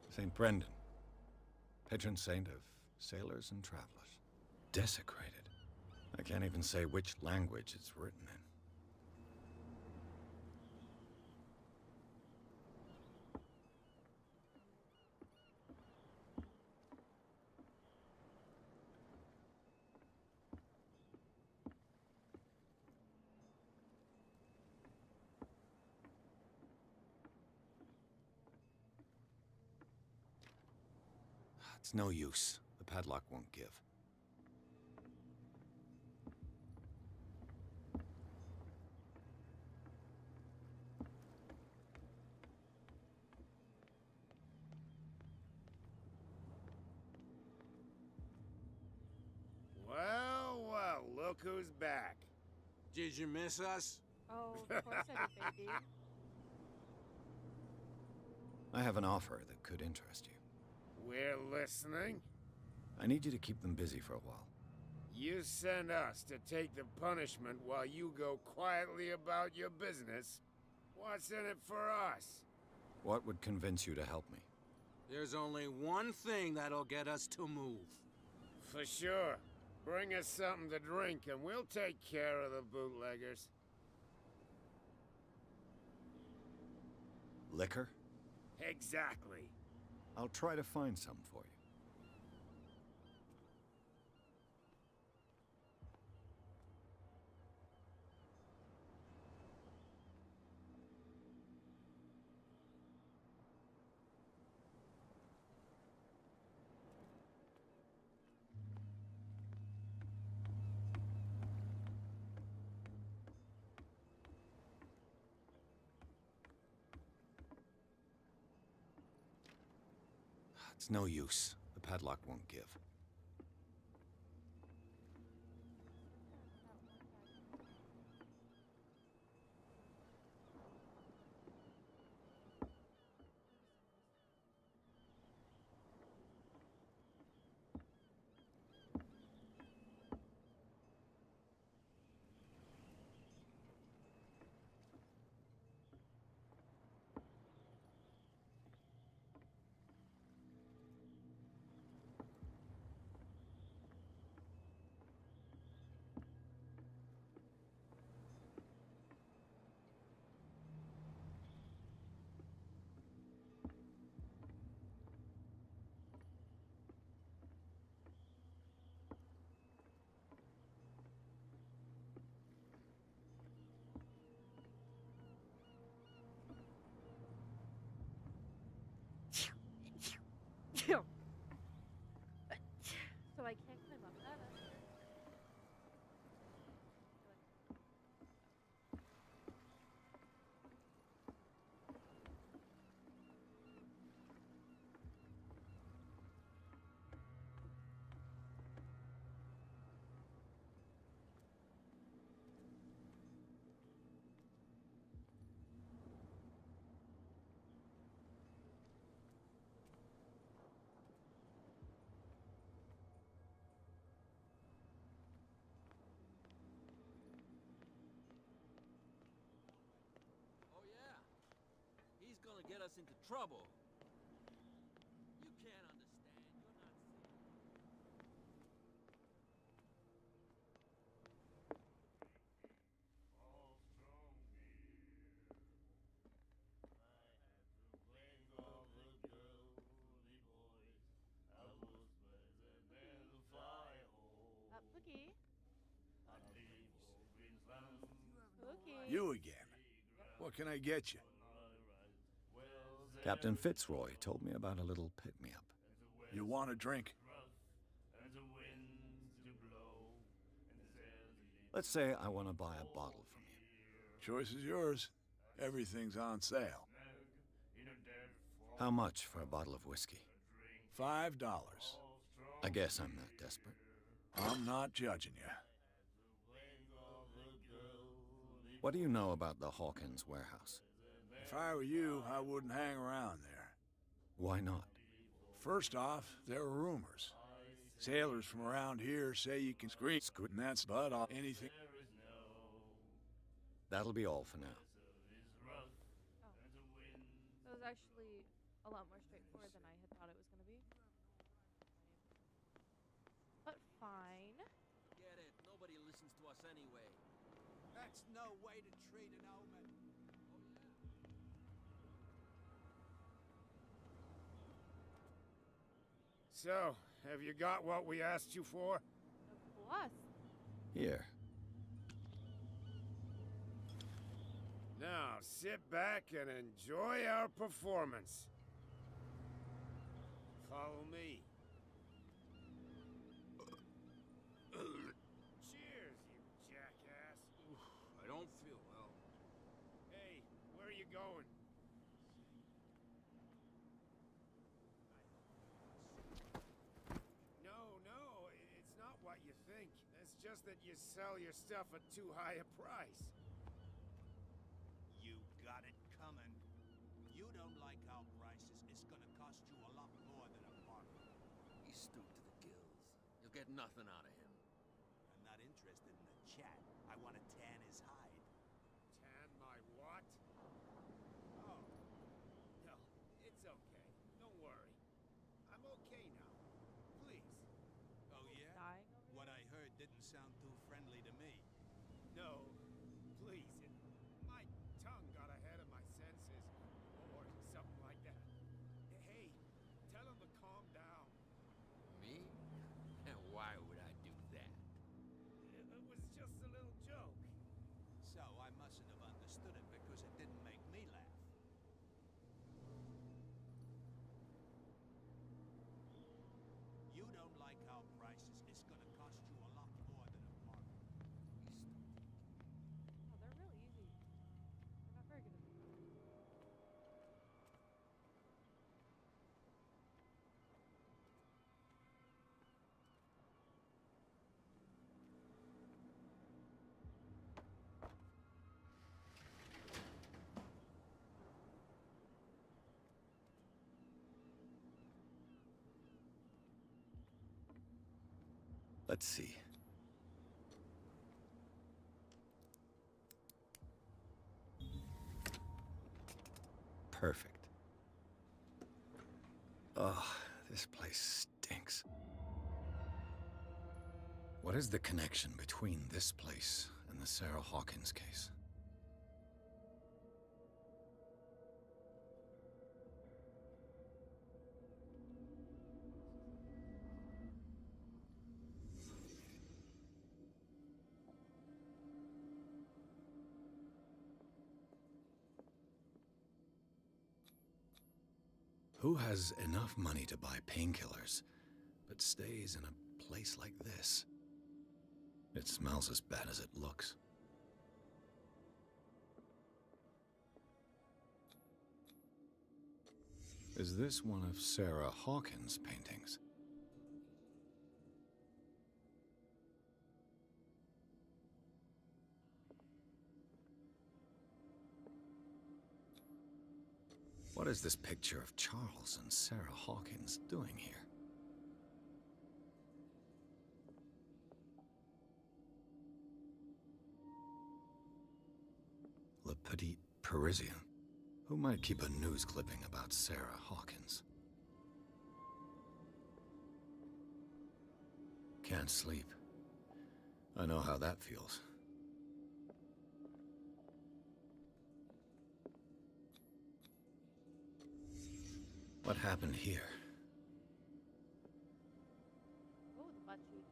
St. Brendan, patron saint of sailors and travelers. Desecrated. I can't even say which language it's written in. It's no use. The padlock won't give. Well, well, look who's back. Did you miss us? Oh, of course I did, baby. I have an offer that could interest you. We're listening. I need you to keep them busy for a while. You send us to take the punishment while you go quietly about your business. What's in it for us? What would convince you to help me? There's only one thing that'll get us to move. For sure. Bring us something to drink and we'll take care of the bootleggers. Liquor? Exactly. I'll try to find some for you. It's no use. The padlock won't give. So I can't climb up that. Oh yeah, he's gonna get us into trouble. You can't understand. You're not sailors. Pookie. Pookie. You again. What can I get you? Captain Fitzroy told me about a little pick-me-up. You want a drink? Let's say I want to buy a bottle from you. Choice is yours. Everything's on sale. How much for a bottle of whiskey? $5. I guess I'm not desperate. I'm not judging you. What do you know about the Hawkins warehouse? If I were you, I wouldn't hang around there. Why not? First off, there are rumors. Sailors from around here say you can scream, and that's but off anything. That'll be all for now. Oh. So it was actually a lot more straightforward than I had thought it was going to be. But fine. Forget it. Nobody listens to us anyway. That's no way to treat an omen. So, have you got what we asked you for? Plus. Here. Now, sit back and enjoy our performance. Follow me. Cheers, you jackass. I don't feel well. Hey, where are you going? No, it's not what you think. It's just that you sell your stuff at too high a price. You got it coming. You don't like our prices. It's gonna cost you a lot more than a bargain. He's stoked to the gills. You'll get nothing out of him. I'm not interested in the chat. I want to tan his hide. Tan my what? Oh. No, it's okay. Don't worry. I'm okay now. Please. Oh yeah? Dying over What I heard didn't sound too friendly to me. No, please. My tongue got ahead of my senses. Or something like that. Hey, tell him to calm down. Me? And why would I do that? It was just a little joke. So I mustn't have understood it because it didn't make me laugh. You don't like our prices. It's gonna cost you a lot more than a bargain. Oh, they're really easy. They're not very good at this. Let's see. Perfect. Oh, this place stinks. What is the connection between this place and the Sarah Hawkins case? Who has enough money to buy painkillers, but stays in a place like this? It smells as bad as it looks. Is this one of Sarah Hawkins' paintings? What is this picture of Charles and Sarah Hawkins doing here? Le Petit Parisien. Who might keep a news clipping about Sarah Hawkins? Can't sleep. I know how that feels. What happened here? Oh, the butt cheeks.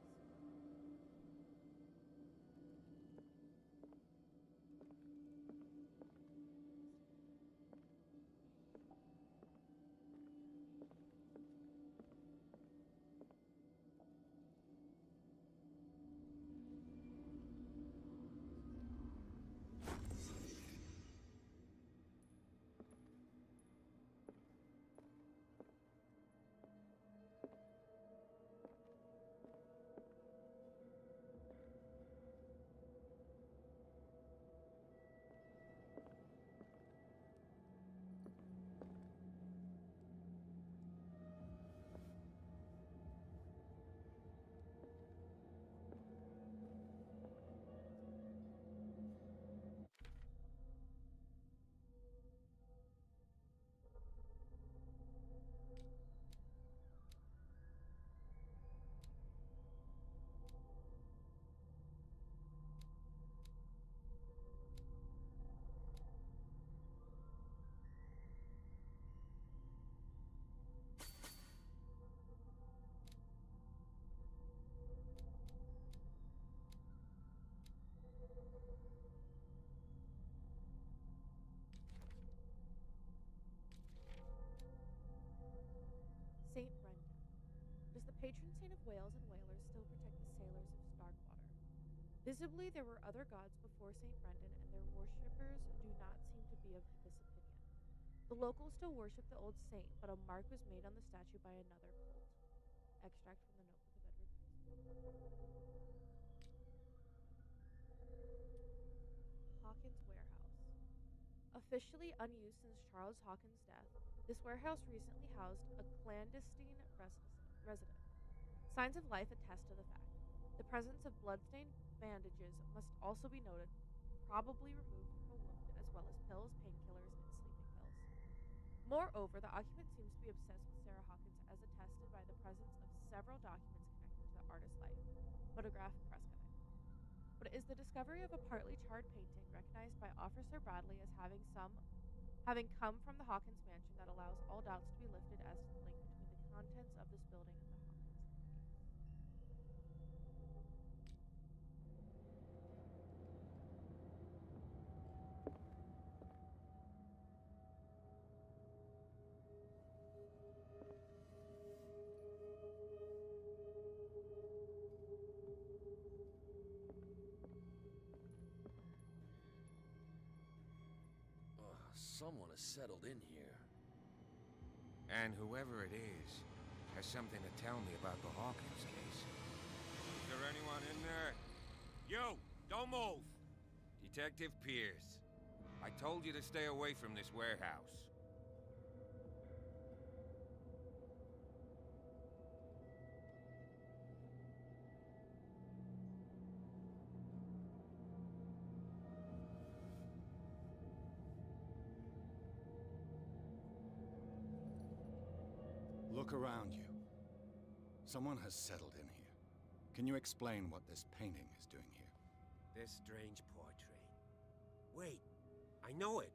patron saint of whales and whalers still protect the sailors of Starkwater. Visibly, there were other gods before St. Brendan, and their worshippers do not seem to be of this opinion. The locals still worship the old saint, but a mark was made on the statue by another cult. Extract from the Notebook of Edward Hawkins Warehouse. Officially unused since Charles Hawkins' death, this warehouse recently housed a clandestine resident. Signs of life attest to the fact. The presence of bloodstained bandages must also be noted, probably removed from a wound, as well as pills, painkillers, and sleeping pills. Moreover, the occupant seems to be obsessed with Sarah Hawkins, as attested by the presence of several documents connected to the artist's life. Photograph press cutting. But it is the discovery of a partly charred painting recognized by Officer Bradley as having come from the Hawkins mansion that allows all doubts to be lifted as to the link between the contents of this building and the Hawkins legacy. Someone has settled in here. And whoever it is has something to tell me about the Hawkins case. Is there anyone in there? You! Don't move! Detective Pierce. I told you to stay away from this warehouse. Look around you. Someone has settled in here. Can you explain what this painting is doing here? This strange portrait. Wait, I know it.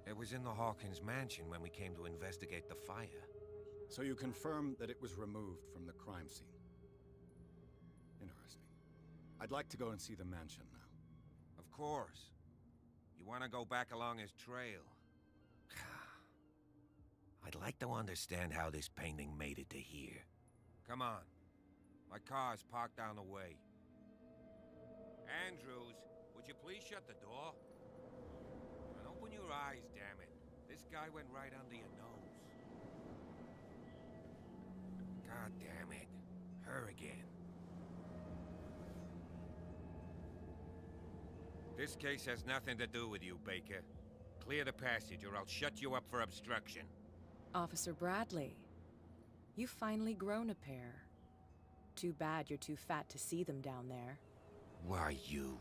It was in the Hawkins mansion when we came to investigate the fire. So you confirm that it was removed from the crime scene. Interesting. I'd like to go and see the mansion now. Of course. You want to go back along his trail? I'd like to understand how this painting made it to here. Come on. My car's parked down the way. Andrews, would you please shut the door? And open your eyes, damn it. This guy went right under your nose. God damn it. Her again. This case has nothing to do with you, Baker. Clear the passage or I'll shut you up for obstruction. Officer Bradley, you've finally grown a pair. Too bad you're too fat to see them down there. Why, you?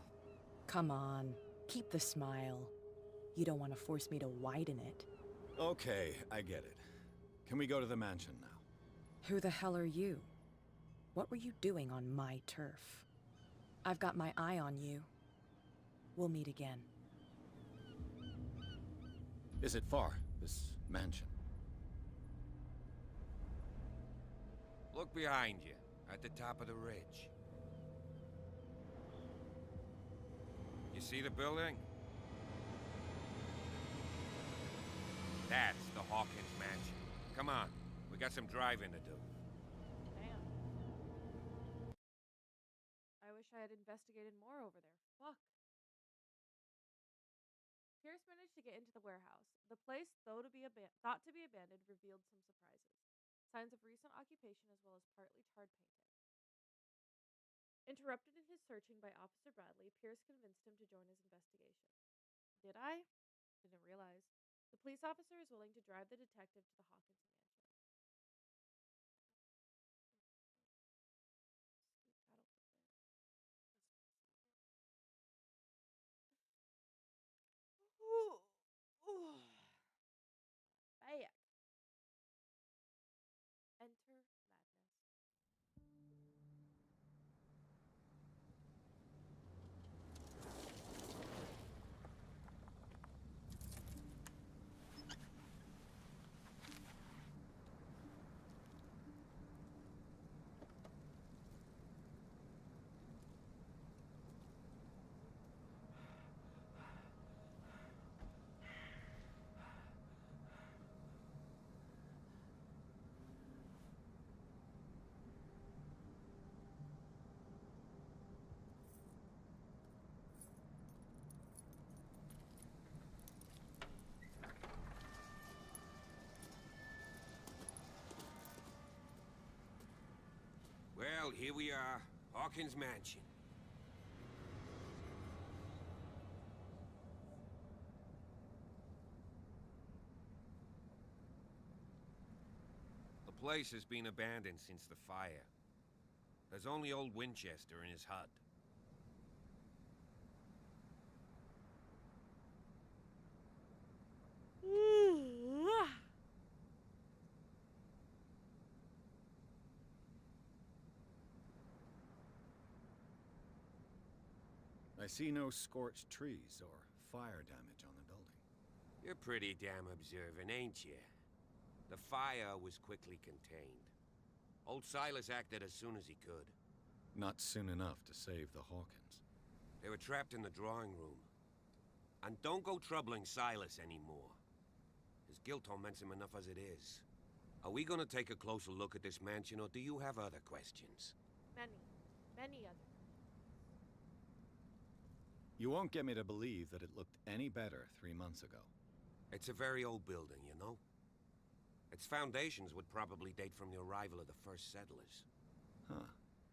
Come on, keep the smile. You don't want to force me to widen it. Okay, I get it. Can we go to the mansion now? Who the hell are you? What were you doing on my turf? I've got my eye on you. We'll meet again. Is it far, this mansion? Look behind you, at the top of the ridge. You see the building? That's the Hawkins mansion. Come on, we got some driving to do. Damn. I wish I had investigated more over there. Fuck. Pierce managed to get into the warehouse. The place, thought to be abandoned, revealed some surprises. Signs of recent occupation as well as partly charred painting. Interrupted in his searching by Officer Bradley, Pierce convinced him to join his investigation. Did I? Didn't realize. The police officer is willing to drive the detective to the Hawkins mansion. Ooh. Ooh. Bayak. Enter madness. Well, here we are. Hawkins Mansion. The place has been abandoned since the fire. There's only old Winchester in his hut. I see no scorched trees or fire damage on the building. You're pretty damn observant, ain't you? The fire was quickly contained. Old Silas acted as soon as he could. Not soon enough to save the Hawkins. They were trapped in the drawing room. And don't go troubling Silas anymore. His guilt torments him enough as it is. Are we gonna take a closer look at this mansion, or do you have other questions? Many others. You won't get me to believe that it looked any better 3 months ago. It's a very old building, you know? Its foundations would probably date from the arrival of the first settlers. Huh.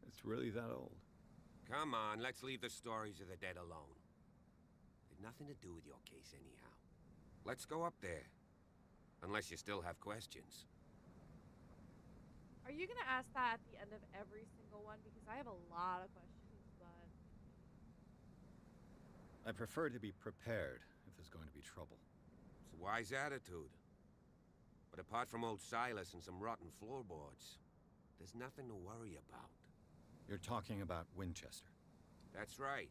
It's really that old. Come on, let's leave the stories of the dead alone. They've nothing to do with your case anyhow. Let's go up there. Unless you still have questions. Are you gonna ask that at the end of every single one? Because I have a lot of questions, but... I prefer to be prepared if there's going to be trouble. It's a wise attitude. But apart from old Silas and some rotten floorboards, there's nothing to worry about. You're talking about Winchester? That's right.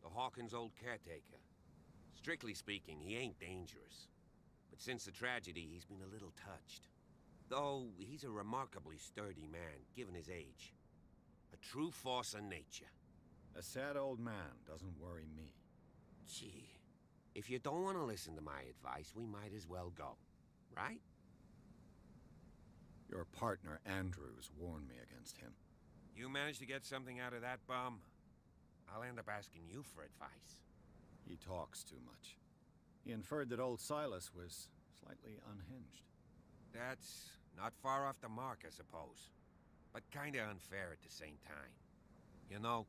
The Hawkins' old caretaker. Strictly speaking, he ain't dangerous. But since the tragedy, he's been a little touched. Though, he's a remarkably sturdy man, given his age. A true force of nature. A sad old man doesn't worry me. Gee, if you don't want to listen to my advice, we might as well go. Right? Your partner, Andrews, warned me against him. You managed to get something out of that bum? I'll end up asking you for advice. He talks too much. He inferred that old Silas was slightly unhinged. That's not far off the mark, I suppose. But kinda unfair at the same time. You know,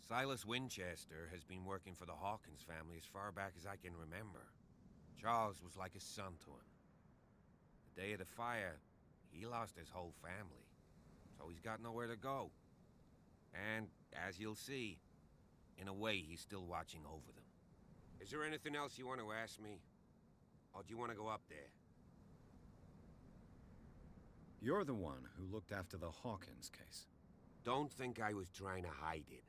Silas Winchester has been working for the Hawkins family as far back as I can remember. Charles was like a son to him. The day of the fire, he lost his whole family. So he's got nowhere to go. And, as you'll see, in a way, he's still watching over them. Is there anything else you want to ask me? Or do you want to go up there? You're the one who looked after the Hawkins case. Don't think I was trying to hide it.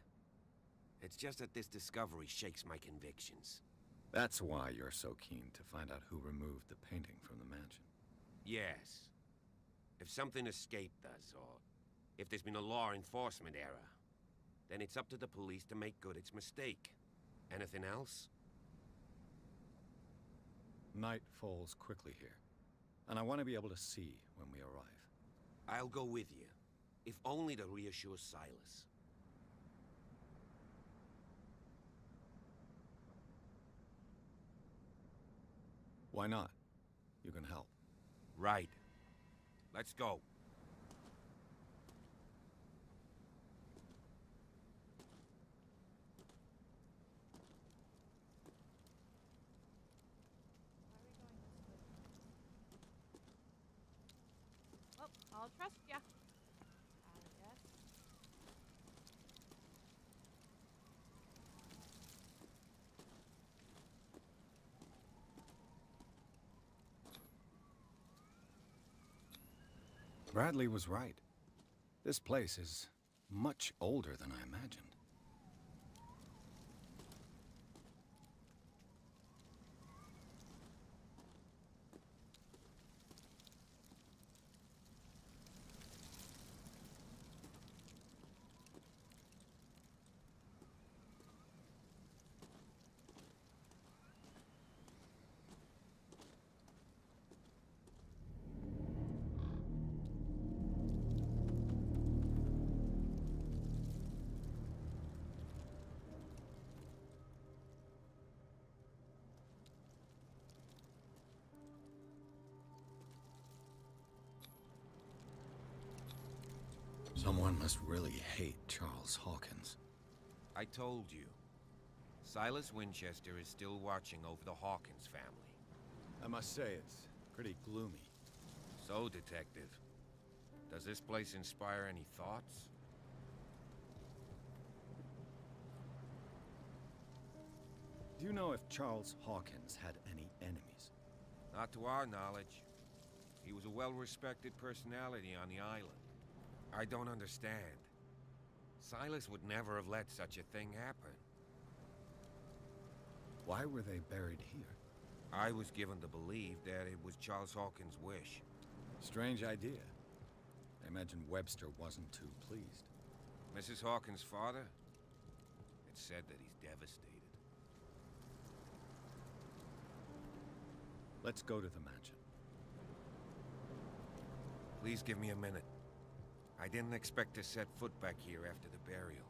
It's just that this discovery shakes my convictions. That's why you're so keen to find out who removed the painting from the mansion. Yes. If something escaped us, or if there's been a law enforcement error, then it's up to the police to make good its mistake. Anything else? Night falls quickly here, and I want to be able to see when we arrive. I'll go with you, if only to reassure Silas. Why not? You can help. Right. Let's go. Well, I'll trust ya. I guess. Bradley was right. This place is much older than I imagined. Someone must really hate Charles Hawkins. I told you. Silas Winchester is still watching over the Hawkins family. I must say, it's pretty gloomy. So, Detective, does this place inspire any thoughts? Do you know if Charles Hawkins had any enemies? Not to our knowledge. He was a well-respected personality on the island. I don't understand. Silas would never have let such a thing happen. Why were they buried here? I was given to believe that it was Charles Hawkins' wish. Strange idea. I imagine Webster wasn't too pleased. Mrs. Hawkins' father? It's said that he's devastated. Let's go to the mansion. Please give me a minute. I didn't expect to set foot back here after the burial.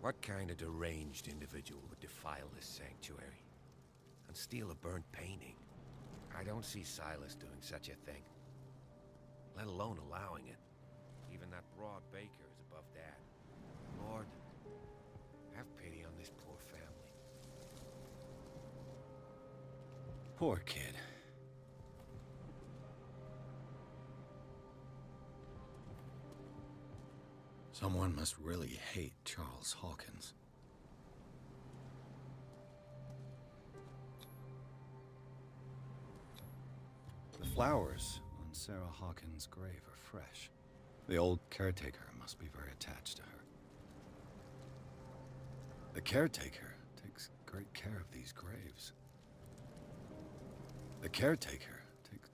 What kind of deranged individual would defile this sanctuary? And steal a burnt painting? I don't see Silas doing such a thing. Let alone allowing it. Even that broad baker is above that. Lord, have pity on this poor family. Poor kid. Someone must really hate Charles Hawkins. The flowers on Sarah Hawkins' grave are fresh. The old caretaker must be very attached to her. The caretaker takes great care of these graves. The caretaker takes...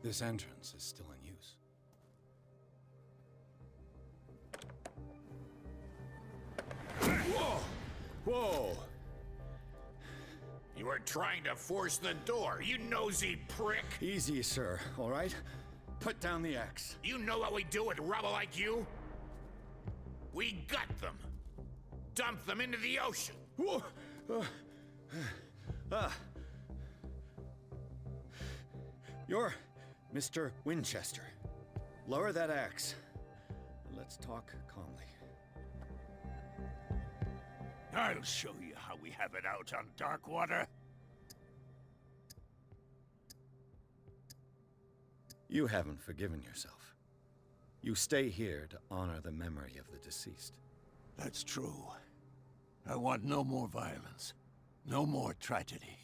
This entrance is still in use. Whoa! Whoa! You were trying to force the door, you nosy prick! Easy, sir, all right? Put down the axe. You know what we do with rubble like you? We gut them. Dump them into the ocean. Whoa! You're Mr. Winchester. Lower that axe. Let's talk calmly. I'll show you how we have it out on Darkwater. You haven't forgiven yourself. You stay here to honor the memory of the deceased. That's true. I want no more violence. No more tragedy.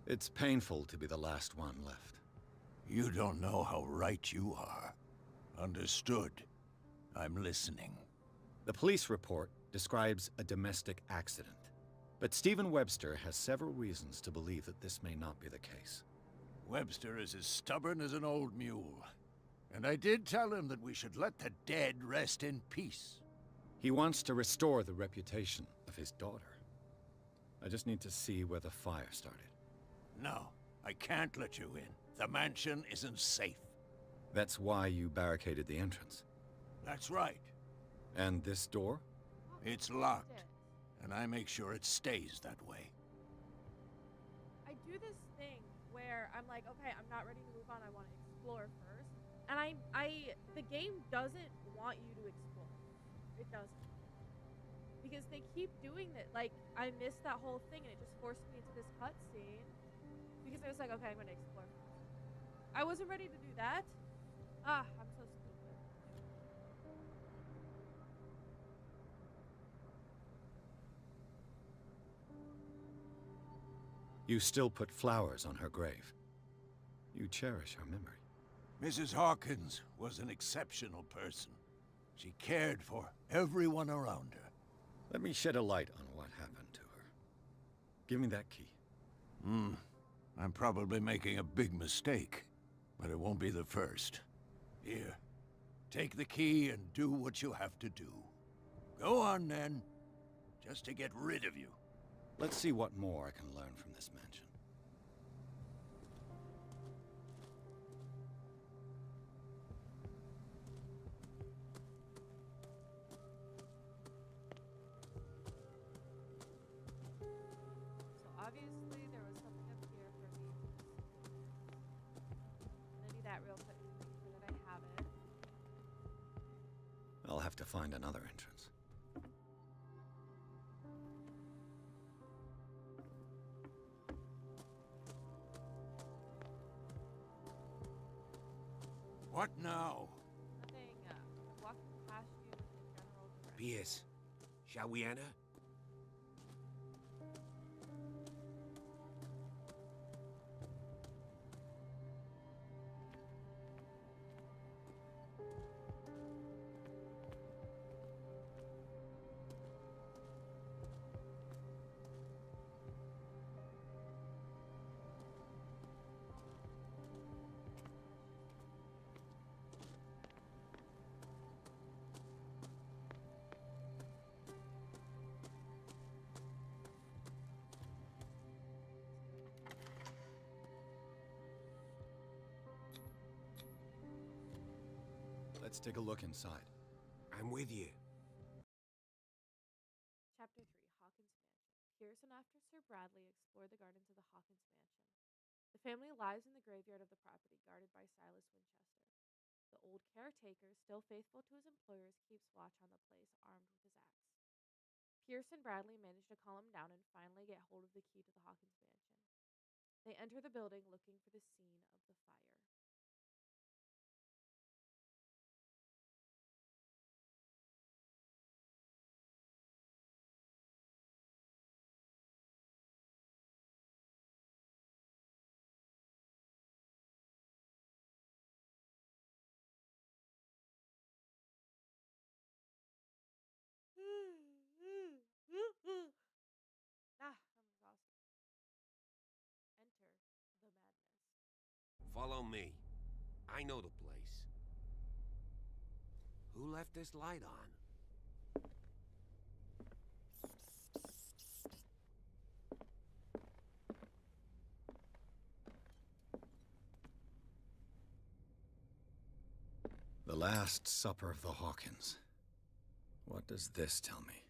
It's painful to be the last one left. You don't know how right you are. Understood. I'm listening. The police report describes a domestic accident, but Stephen Webster has several reasons to believe that this may not be the case. Webster is as stubborn as an old mule. And I did tell him that we should let the dead rest in peace. He wants to restore the reputation of his daughter. I just need to see where the fire started. No, I can't let you in. The mansion isn't safe. That's why you barricaded the entrance. That's right. And this door? It's locked, and I make sure it stays that way. I do this thing where I'm like, okay, I'm not ready to move on. I want to explore first. And the game doesn't want you to explore. It doesn't. Because they keep doing that. Like, I missed that whole thing, and it just forced me into this cutscene. Because I was like, okay, I'm going to explore first. I wasn't ready to do that. I'm so stupid. You still put flowers on her grave. You cherish her memory. Mrs. Hawkins was an exceptional person. She cared for everyone around her. Let me shed a light on what happened to her. Give me that key. I'm probably making a big mistake, but it won't be the first. Here, take the key and do what you have to do. Go on, then. Just to get rid of you. Let's see what more I can learn from this mansion. So obviously there was something up here for me. I'm gonna do that real quick to make sure that I have it. I'll have to find another entrance. What now? Nothing, walking past you in the general direction. Pierce, shall we enter? Let's take a look inside. I'm with you. Chapter 3, Hawkins Mansion. Pearson after Sir Bradley explored the gardens of the Hawkins Mansion. The family lies in the graveyard of the property, guarded by Silas Winchester. The old caretaker, still faithful to his employers, keeps watch on the place, armed with his axe. Pierce and Bradley manage to calm him down and finally get hold of the key to the Hawkins Mansion. They enter the building looking for the scene of the fire. I'm exhausted. Enter the madness. Follow me. I know the place. Who left this light on? The Last Supper of the Hawkins. What does this tell me?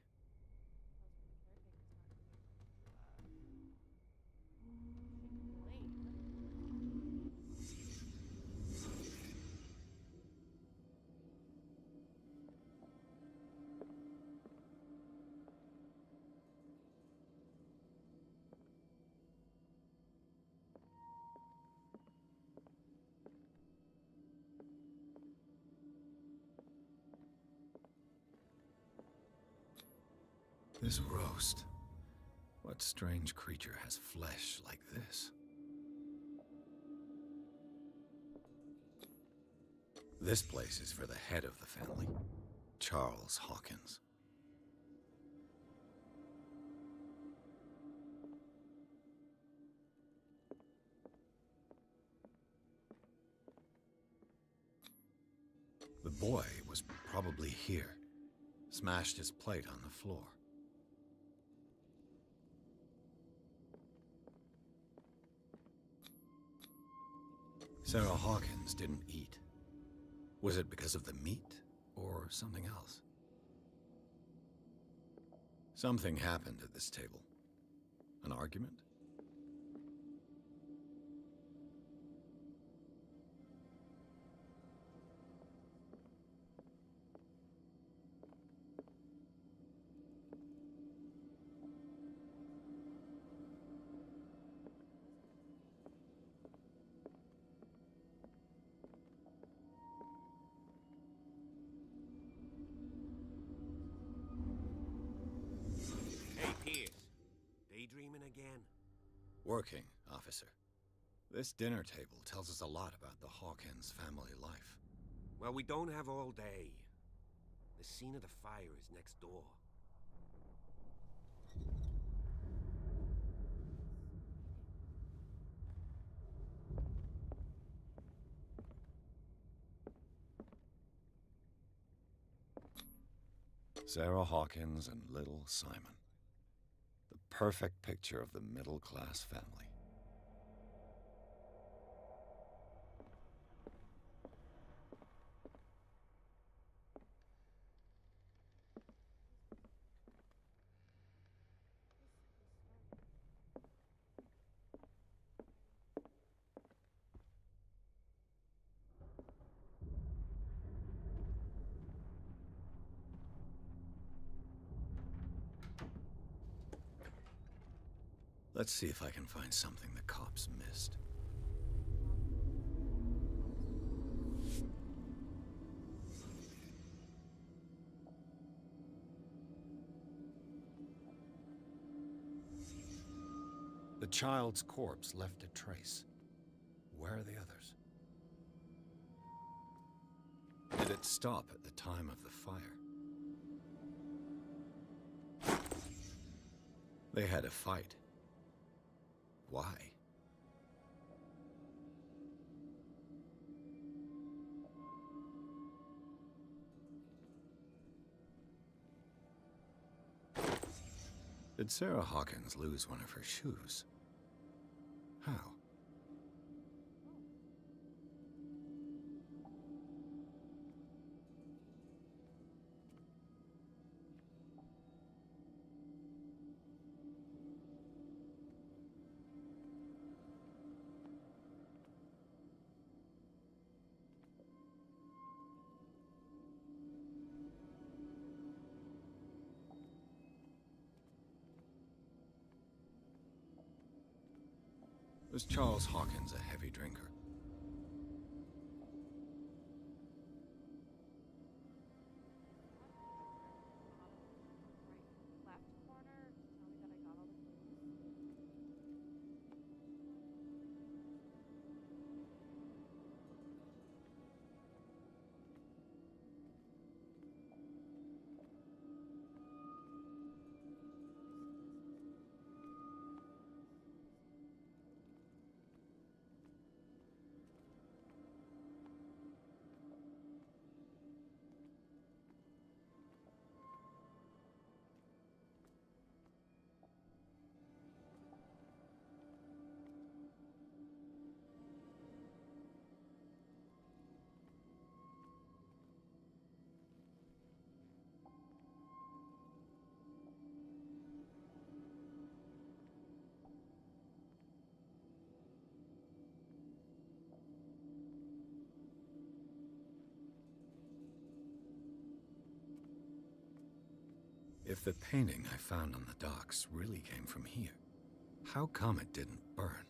This roast. What strange creature has flesh like this? This place is for the head of the family, Charles Hawkins. The boy was probably here, smashed his plate on the floor. Sarah Hawkins didn't eat. Was it because of the meat, or something else? Something happened at this table. An argument? Hey, Pierce. Daydreaming again? Working, officer. This dinner table tells us a lot about the Hawkins family life. Well, we don't have all day. The scene of the fire is next door. Sarah Hawkins and little Simon. The perfect picture of the middle-class family. Let's see if I can find something the cops missed. The child's corpse left a trace. Where are the others? Did it stop at the time of the fire? They had a fight. Why? Did Sarah Hawkins lose one of her shoes? How? Was Charles Hawkins a heavy drinker? If the painting I found on the docks really came from here, how come it didn't burn?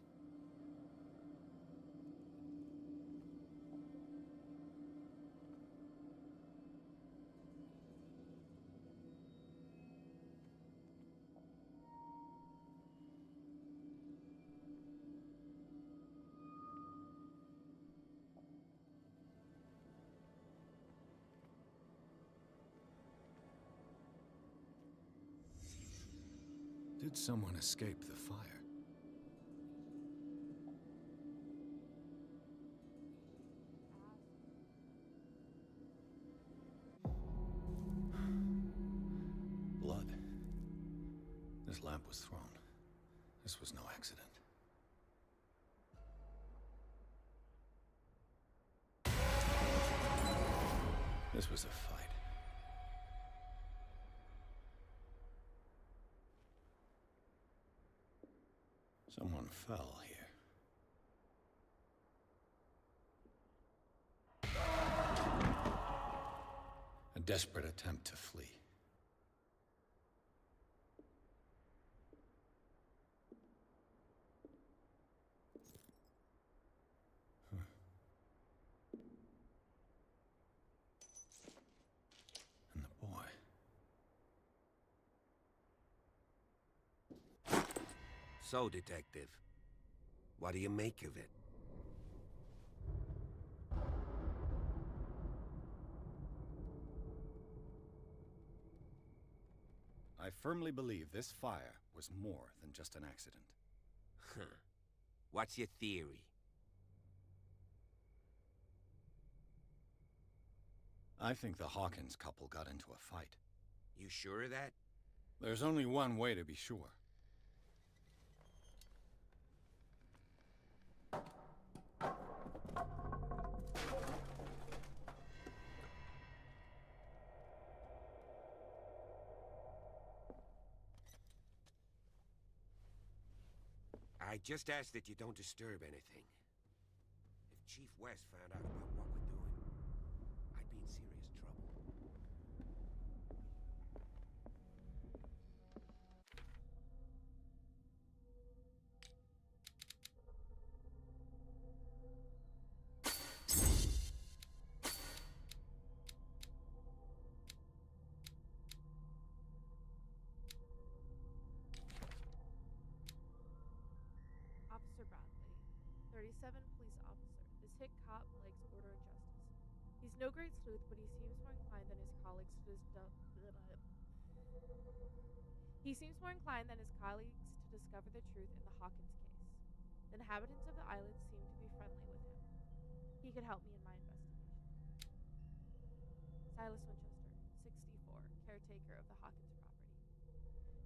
Did someone escape the fire? Blood. This lamp was thrown. This was no accident. This was a fight. Someone fell here. A desperate attempt to flee. And the boy. So, Detective, what do you make of it? I firmly believe this fire was more than just an accident. Huh. What's your theory? I think the Hawkins couple got into a fight. You sure of that? There's only one way to be sure. I just ask that you don't disturb anything. If Chief West found out about what we're doing, I'd be in serious trouble. Officer Bradley, 37 police officer. This hit cop likes order and justice. He's no great sleuth, but he seems more inclined than his colleagues to discover the truth in the Hawkins case. The inhabitants of the island seem to be friendly with him. He could help me in my investigation. Silas Winchester, 64, caretaker of the Hawkins property.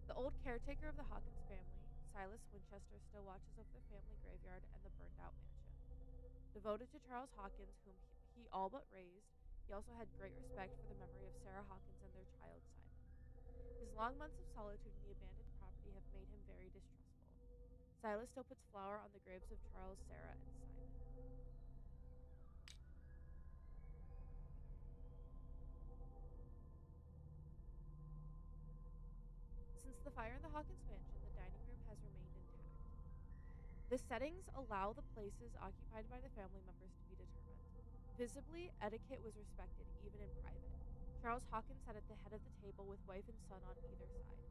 The old caretaker of the Hawkins family, Silas Winchester, still watches over the family graveyard and the burned-out mansion. Devoted to Charles Hawkins, whom he all but raised, he also had great respect for the memory of Sarah Hawkins and their child, Simon. His long months of solitude in the abandoned property have made him very distrustful. Silas still puts flour on the graves of Charles, Sarah, and Simon. Since the fire in the Hawkins mansion, the dining room has remained intact. The settings allow the places occupied by the family members to be determined. Visibly, etiquette was respected, even in private. Charles Hawkins sat at the head of the table with wife and son on either side.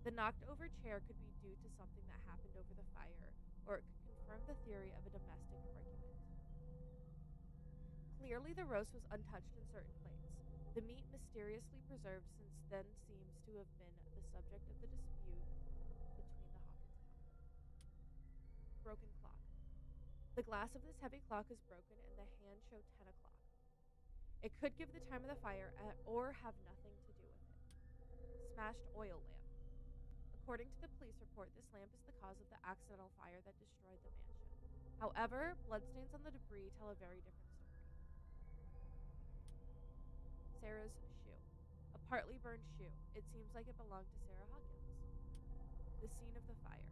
The knocked-over chair could be due to something that happened over the fire, or it could confirm the theory of a domestic argument. Clearly, the roast was untouched in certain plates. The meat mysteriously preserved since then seems to have been the subject of the dispute between the Hawkins couple. Broken clock. The glass of this heavy clock is broken and the hands show 10 o'clock. It could give the time of the fire or have nothing to do with it. Smashed oil lamp. According to the police report, this lamp is the cause of the accidental fire that destroyed the mansion. However, bloodstains on the debris tell a very different story. Sarah's shoe. A partly burned shoe. It seems like it belonged to Sarah Hawkins. The scene of the fire.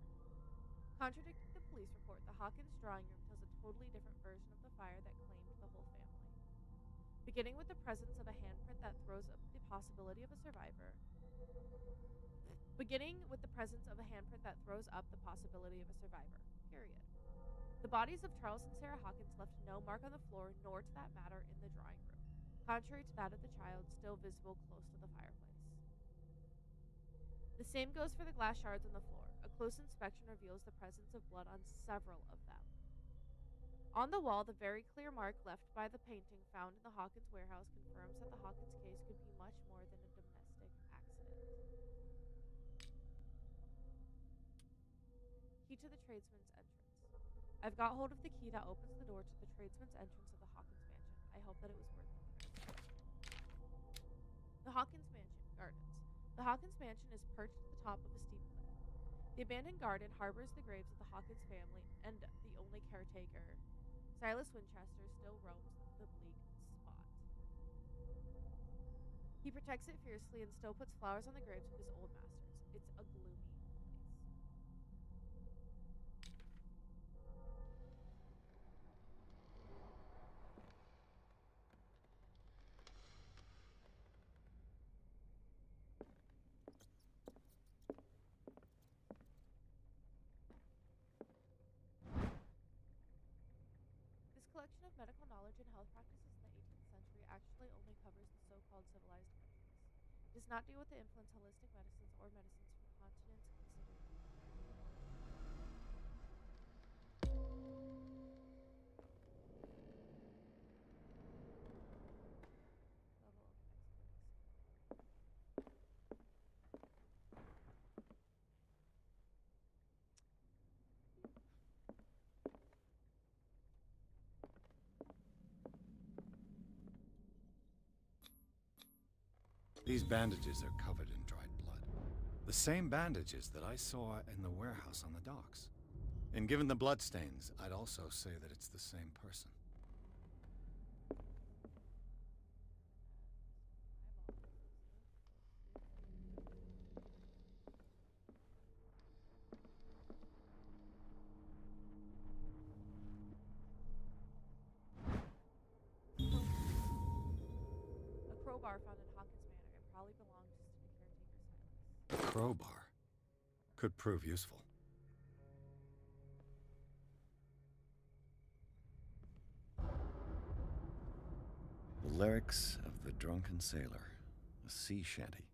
Contradicting the police report, the Hawkins drawing room tells a totally different version of the fire that claimed the whole family. Beginning with the presence of a handprint that throws up the possibility of a survivor. Period. The bodies of Charles and Sarah Hawkins left no mark on the floor, nor to that matter in the drawing room, contrary to that of the child still visible close to the fireplace. The same goes for the glass shards on the floor. A close inspection reveals the presence of blood on several of them. On the wall, the very clear mark left by the painting found in the Hawkins warehouse confirms that the Hawkins case could be much more than a domestic accident. Key to the tradesman's entrance. I've got hold of the key that opens the door to the tradesman's entrance of the Hawkins mansion. I hope that it was worth the risk. The Hawkins mansion, gardens. The Hawkins mansion is perched at the top of a steep cliff. The abandoned garden harbors the graves of the Hawkins family and the only caretaker, Silas Winchester, still roams the bleak spot. He protects it fiercely and still puts flowers on the graves of his old masters. It's a gloomy place. This collection of medical knowledge and health practices in the 18th century actually only covers the so-called civilized countries. It does not deal with the influence holistic medicines or medicines from continents considered level of excellence. These bandages are covered in dried blood. The same bandages that I saw in the warehouse on the docks. And given the bloodstains, I'd also say that it's the same person. A crowbar found in Hawkins Manor. It probably belonged to the caretaker Silas. A crowbar could prove useful. The lyrics of the drunken sailor, a sea shanty.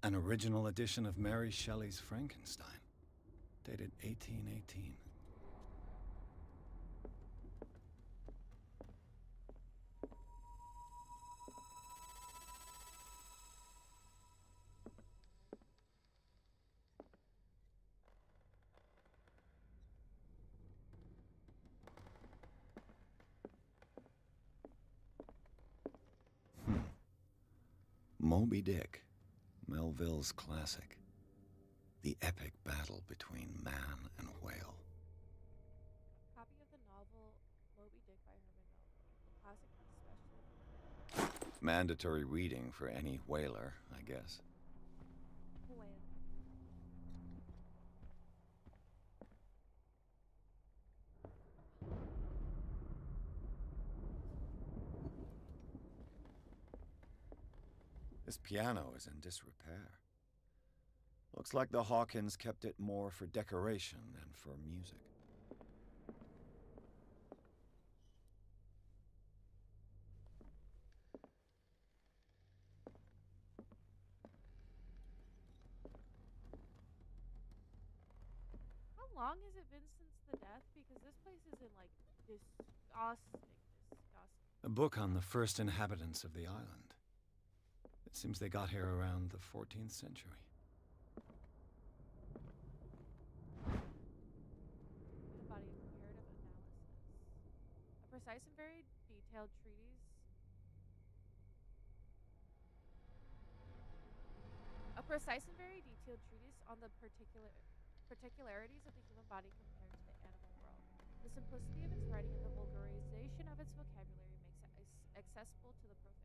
An original edition of Mary Shelley's Frankenstein, dated 1818. Moby Dick, Melville's classic. The epic battle between man and whale. Copy of the novel Moby Dick by Herman Melville. The classic especially. Mandatory reading for any whaler, I guess. Whale. This piano is in disrepair. Looks like the Hawkins kept it more for decoration than for music. How long has it been since the death? Because this place is in, like, disgusting. A book on the first inhabitants of the island. It seems they got here around the 14th century. A body of comparative analysis. A precise and very detailed treatise. A precise and very detailed treatise on the particularities of the human body compared to the animal world. The simplicity of its writing and the vulgarization of its vocabulary makes it accessible to the profane.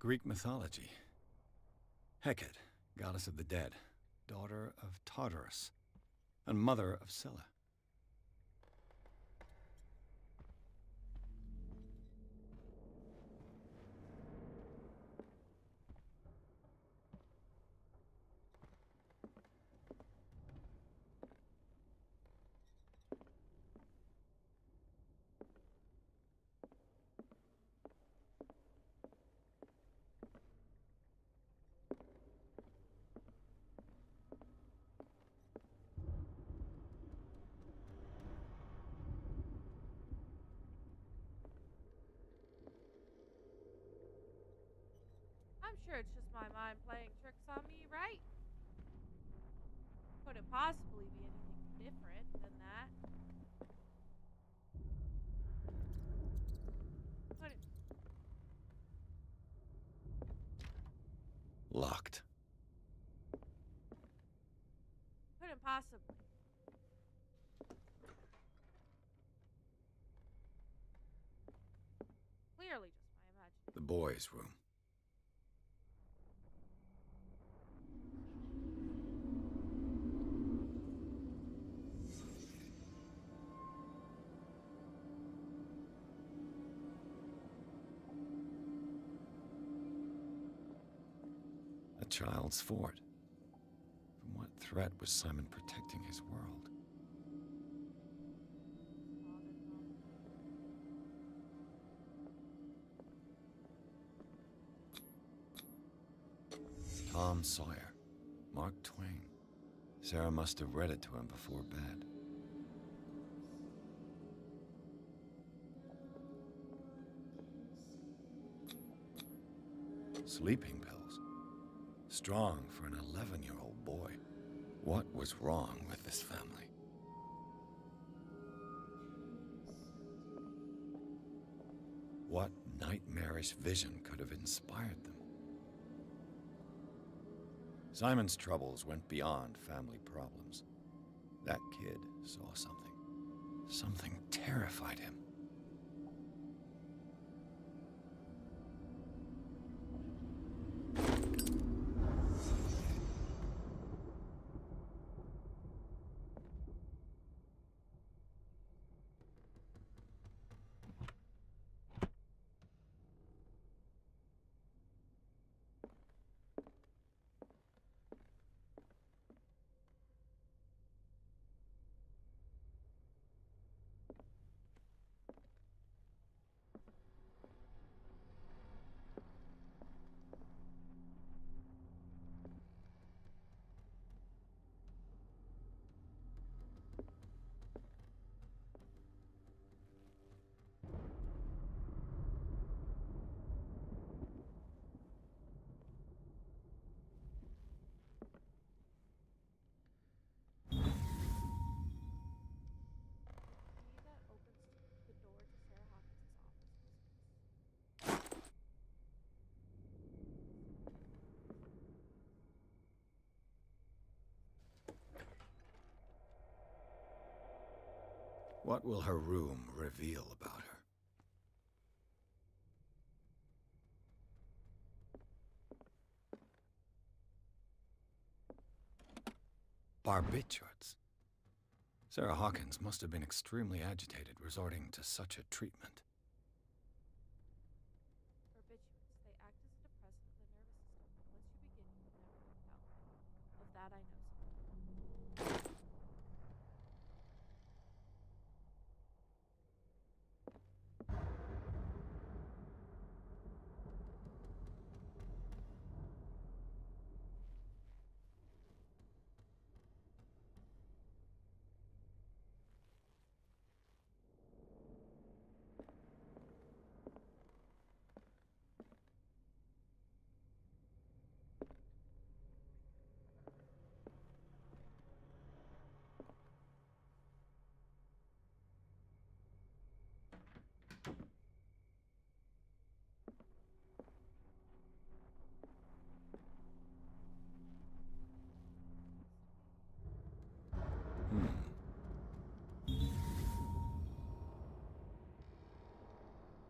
Greek mythology. Hecate, goddess of the dead, daughter of Tartarus, and mother of Scylla. I'm sure it's just my mind playing tricks on me, right? Couldn't possibly be anything different than that. Couldn't. Locked. Couldn't possibly. Clearly just my imagination. The boys' room. A child's fort. From what threat was Simon protecting his world? Tom Sawyer. Mark Twain. Sarah must have read it to him before bed. Sleeping pills. Strong for an 11-year-old boy. What was wrong with this family? What nightmarish vision could have inspired them? Simon's troubles went beyond family problems. That kid saw something. Something terrified him. Key that opens the door to Sarah Hawkins' office was What will her room reveal about her? Barbiturates. Sarah Hawkins must have been extremely agitated resorting to such a treatment. barbiturates. They act as a depressant of the nervous system. Once you begin, you will never wake up. Of that I know something.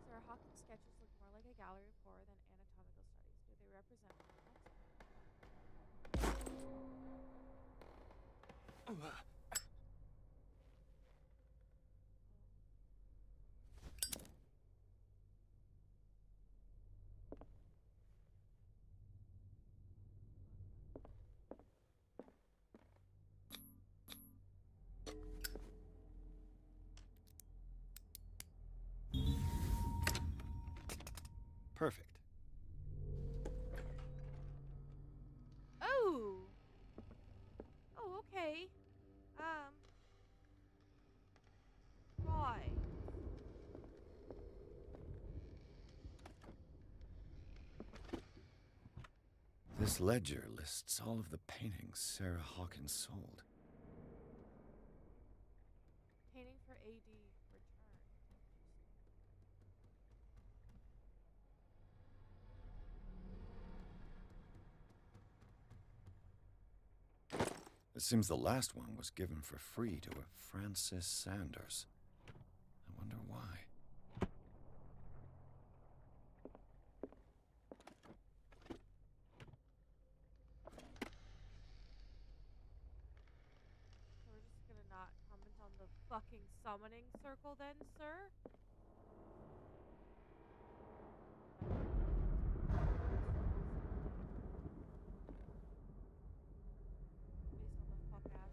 Sarah Hawkins' sketches look more like a gallery of horror than anatomical studies. They represent an Perfect. Oh! Oh, okay. Right. This ledger lists all of the paintings Sarah Hawkins sold. Painting for AD return. It seems the last one was given for free to a Francis Sanders. I wonder why. So we're just gonna not comment on the fucking summoning circle then, sir? Based on the fuck ass.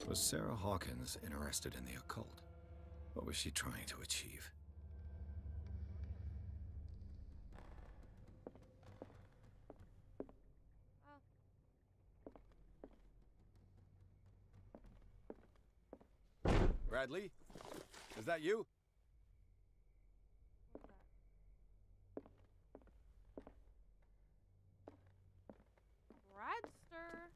Was Sarah Hawkins interested in the occult? What was she trying to achieve? Bradley? Is that you? Bradster.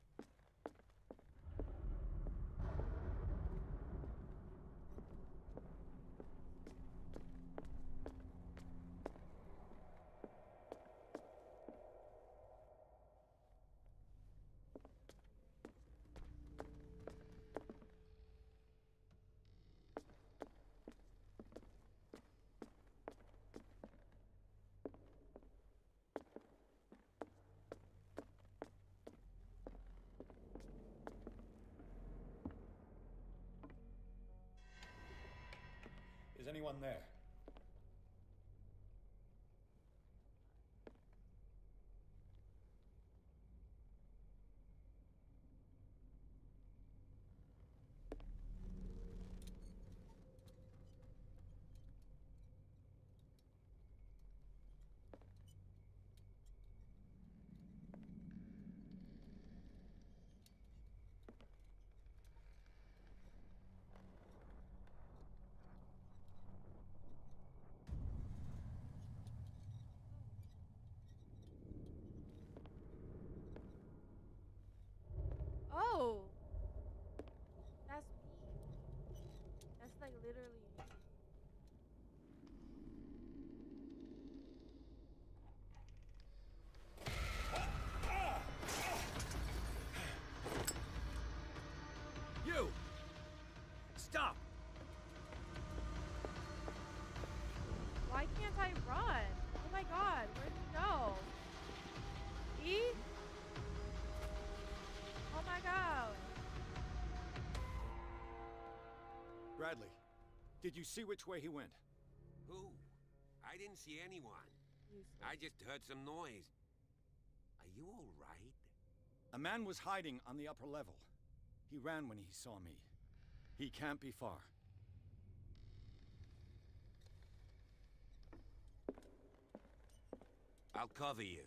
Is anyone there? Oh! That's me. That's like literally me. You! Stop! Why can't I run? Oh my god, where'd he go? E? Oh my god. Bradley, did you see which way he went? Who? I didn't see anyone. I just heard some noise. Are you all right? A man was hiding on the upper level. He ran when he saw me. He can't be far. I'll cover you.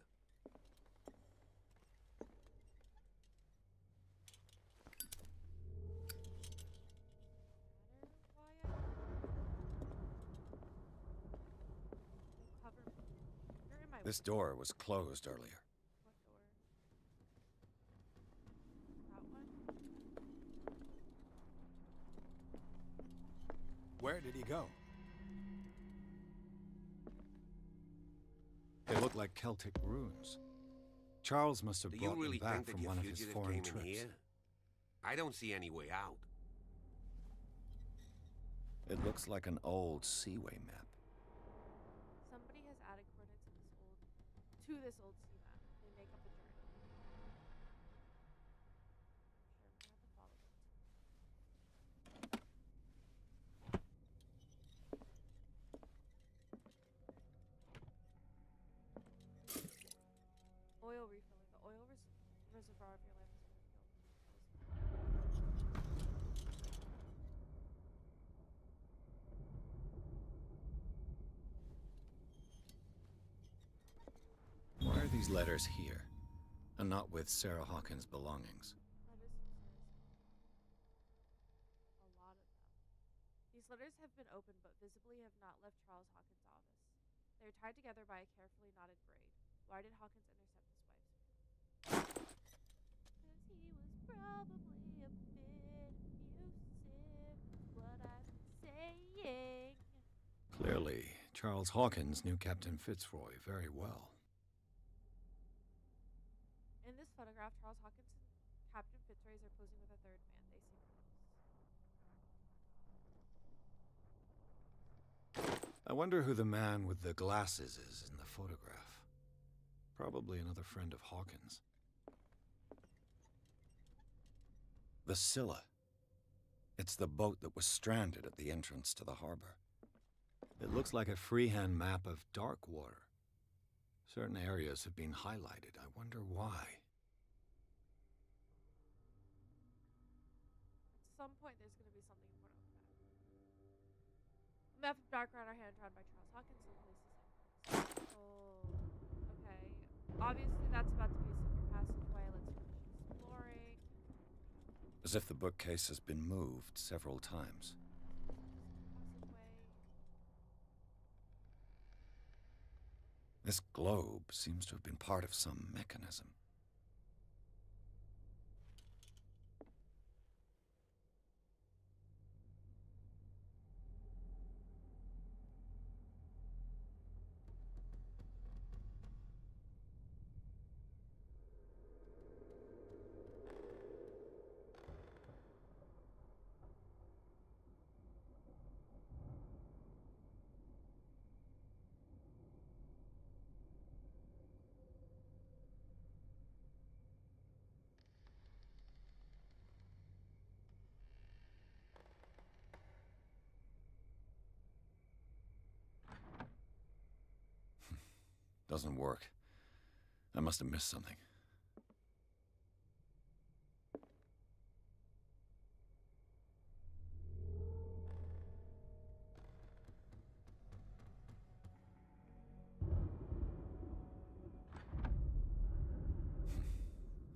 This door was closed earlier. What door? That one? Where did he go? They look like Celtic runes. Charles must have Do you brought really them back think that from your one of his fugitive foreign came in trips. here? I don't see any way out. It looks like an old seaway map. Somebody has added coordinates to this old sea map. They make up a journey. Sure, I'm gonna have to follow them. Oil refilling. The oil reservoir of your life is going to feel Why are these letters here, and not with Sarah Hawkins' belongings? letters from Sarah's. A lot of them. These letters have been opened but visibly have not left Charles Hawkins' office. They are tied together by a carefully knotted braid. Why did Hawkins intercept his wife's mail? Because he was probably a bit abusive, is what I've been saying. Clearly, Charles Hawkins knew Captain Fitzroy very well. In this photograph, Charles Hawkins and Captain Fitzroy are posing with a third man. They seem nervous. I wonder who the man with the glasses is in the photograph. Probably another friend of Hawkins. The Scylla. It's the boat that was stranded at the entrance to the harbor. It looks like a freehand map of dark water. Certain areas have been highlighted. I wonder why. At some point, there's going to be something important on the map. A map of dark water hand drawn by Charles Hawkins. Some places have books. Oh, okay. Obviously, that's about to be a secret passageway. Let's finish exploring. As if the bookcase has been moved several times. This globe seems to have been part of some mechanism. Doesn't work. I must have missed something.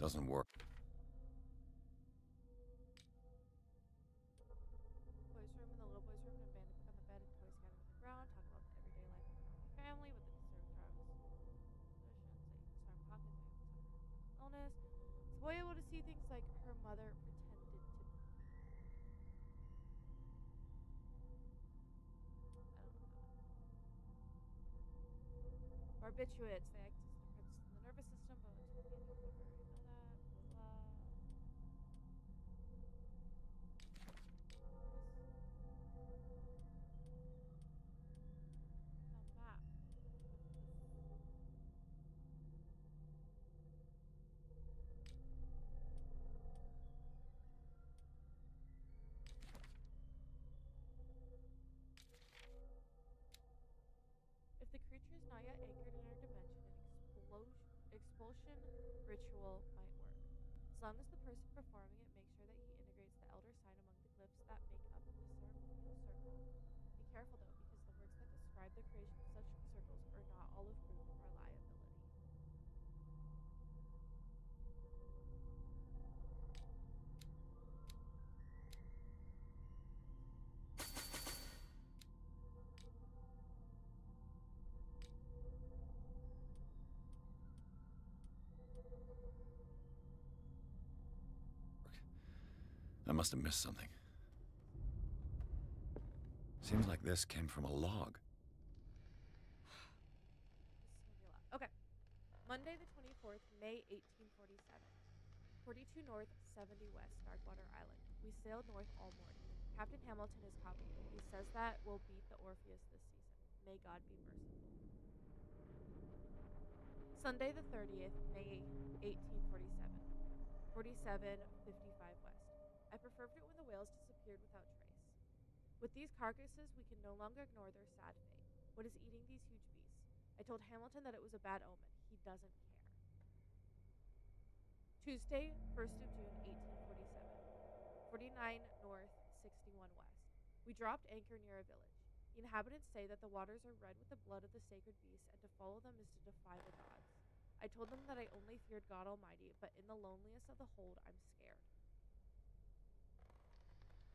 Doesn't work. Boys' room in the little boys' room, an abandoned book on the bed, and toys scattered on the ground. Talk about the everyday life of a normal family with the conserved drugs, traditions that you can start Hawkins may have suffered from mental illness. Is the boy able to see things like her mother pretended to be? I don't know that. Barbiturates, they act as defenses in the nervous system, but to be any liver. I know that. Blah blah. The map with the If the creature is not yet anchored in our dimension, an expulsion ritual might work. As long as the person performing it makes sure that he integrates the elder sign among the glyphs that make up the ceremonial circle. Be careful though, because the words that describe the creation of such circles are not all of proof of reliability. I must have missed something. Seems like this came from a log. This is gonna be a lot. Okay. Monday the 24th, May 1847. 42 north, 70 west, Darkwater Island. We sailed north all morning. Captain Hamilton is copying. He says that we'll beat the Orpheus this season. May God be merciful. Sunday the 30th, May 1847. 47:55 West. I performed it when the whales disappeared without trace. With these carcasses, we can no longer ignore their sad fate. What is eating these huge beasts? I told Hamilton that it was a bad omen. He doesn't care. Tuesday, 1st of June, 1847. 49 North, 61 West. We dropped anchor near a village. The inhabitants say that the waters are red with the blood of the sacred beasts, and to follow them is to defy the gods. I told them that I only feared God Almighty, but in the loneliness of the hold, I'm scared.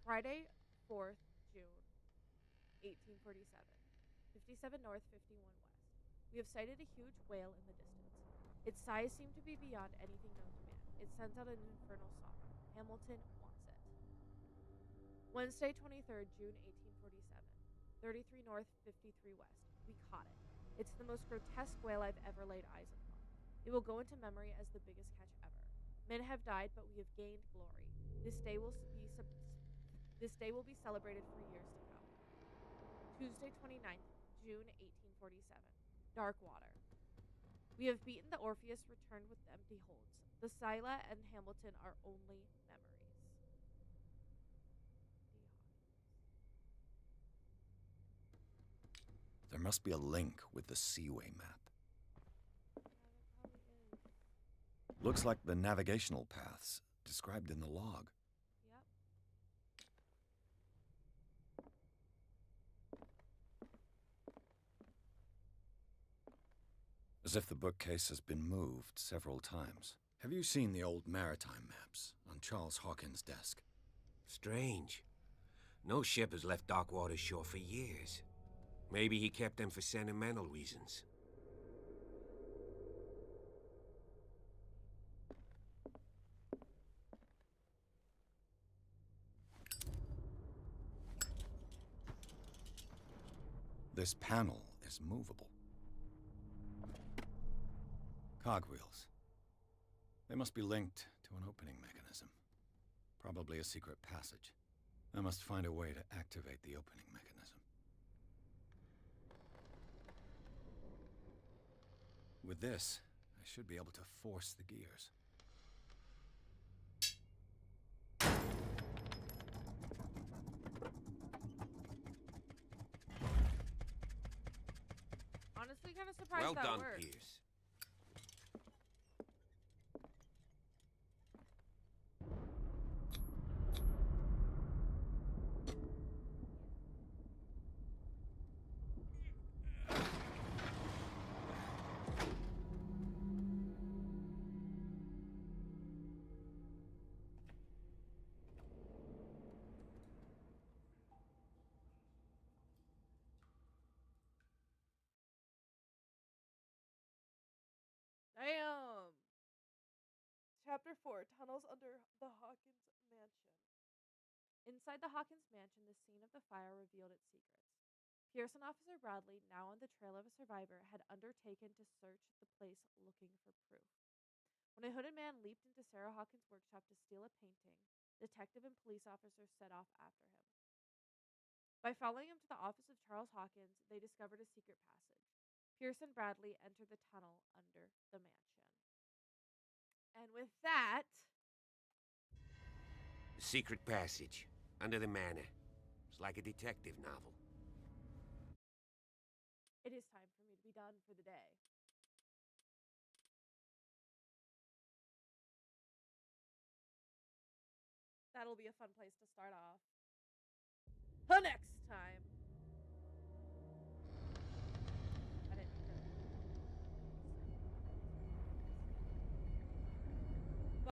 Friday, 4th June, 1847. 57 North, 51 West. We have sighted a huge whale in the distance. Its size seemed to be beyond anything known to man. It sends out an infernal song. Hamilton wants it. Wednesday, 23rd June, 1847. 33 North, 53 West. We caught it. It's the most grotesque whale I've ever laid eyes upon. It will go into memory as the biggest catch ever. Men have died, but we have gained glory. This day will be celebrated for years to come. Tuesday, 29th June, 1847. Dark water. We have beaten the Orpheus, returned with empty holds. The Scylla and Hamilton are only memories. There must be a link with the Seaway map. Looks like the navigational paths described in the log. Yep. As if the bookcase has been moved several times. Have you seen the old maritime maps on Charles Hawkins' desk? Strange. No ship has left Darkwater shore for years. Maybe he kept them for sentimental reasons. This panel is movable. Cogwheels. They must be linked to an opening mechanism. Probably a secret passage. I must find a way to activate the opening mechanism. With this, I should be able to force the gears. Honestly, kind of surprised Well that done, worked. Pierce. Damn. Chapter 4, Tunnels Under the Hawkins Mansion. Inside the Hawkins Mansion, the scene of the fire revealed its secrets. Pierce and Officer Bradley, now on the trail of a survivor, had undertaken to search the place looking for proof. When a hooded man leaped into Sarah Hawkins' workshop to steal a painting, detective and police officers set off after him. By following him to the office of Charles Hawkins, they discovered a secret passage. Pierce and Bradley entered the tunnel under the mansion. And with that, The secret passage. Under the manor. It's like a detective novel. it is time for me to be done for the day. That'll be a fun place to start off. The next time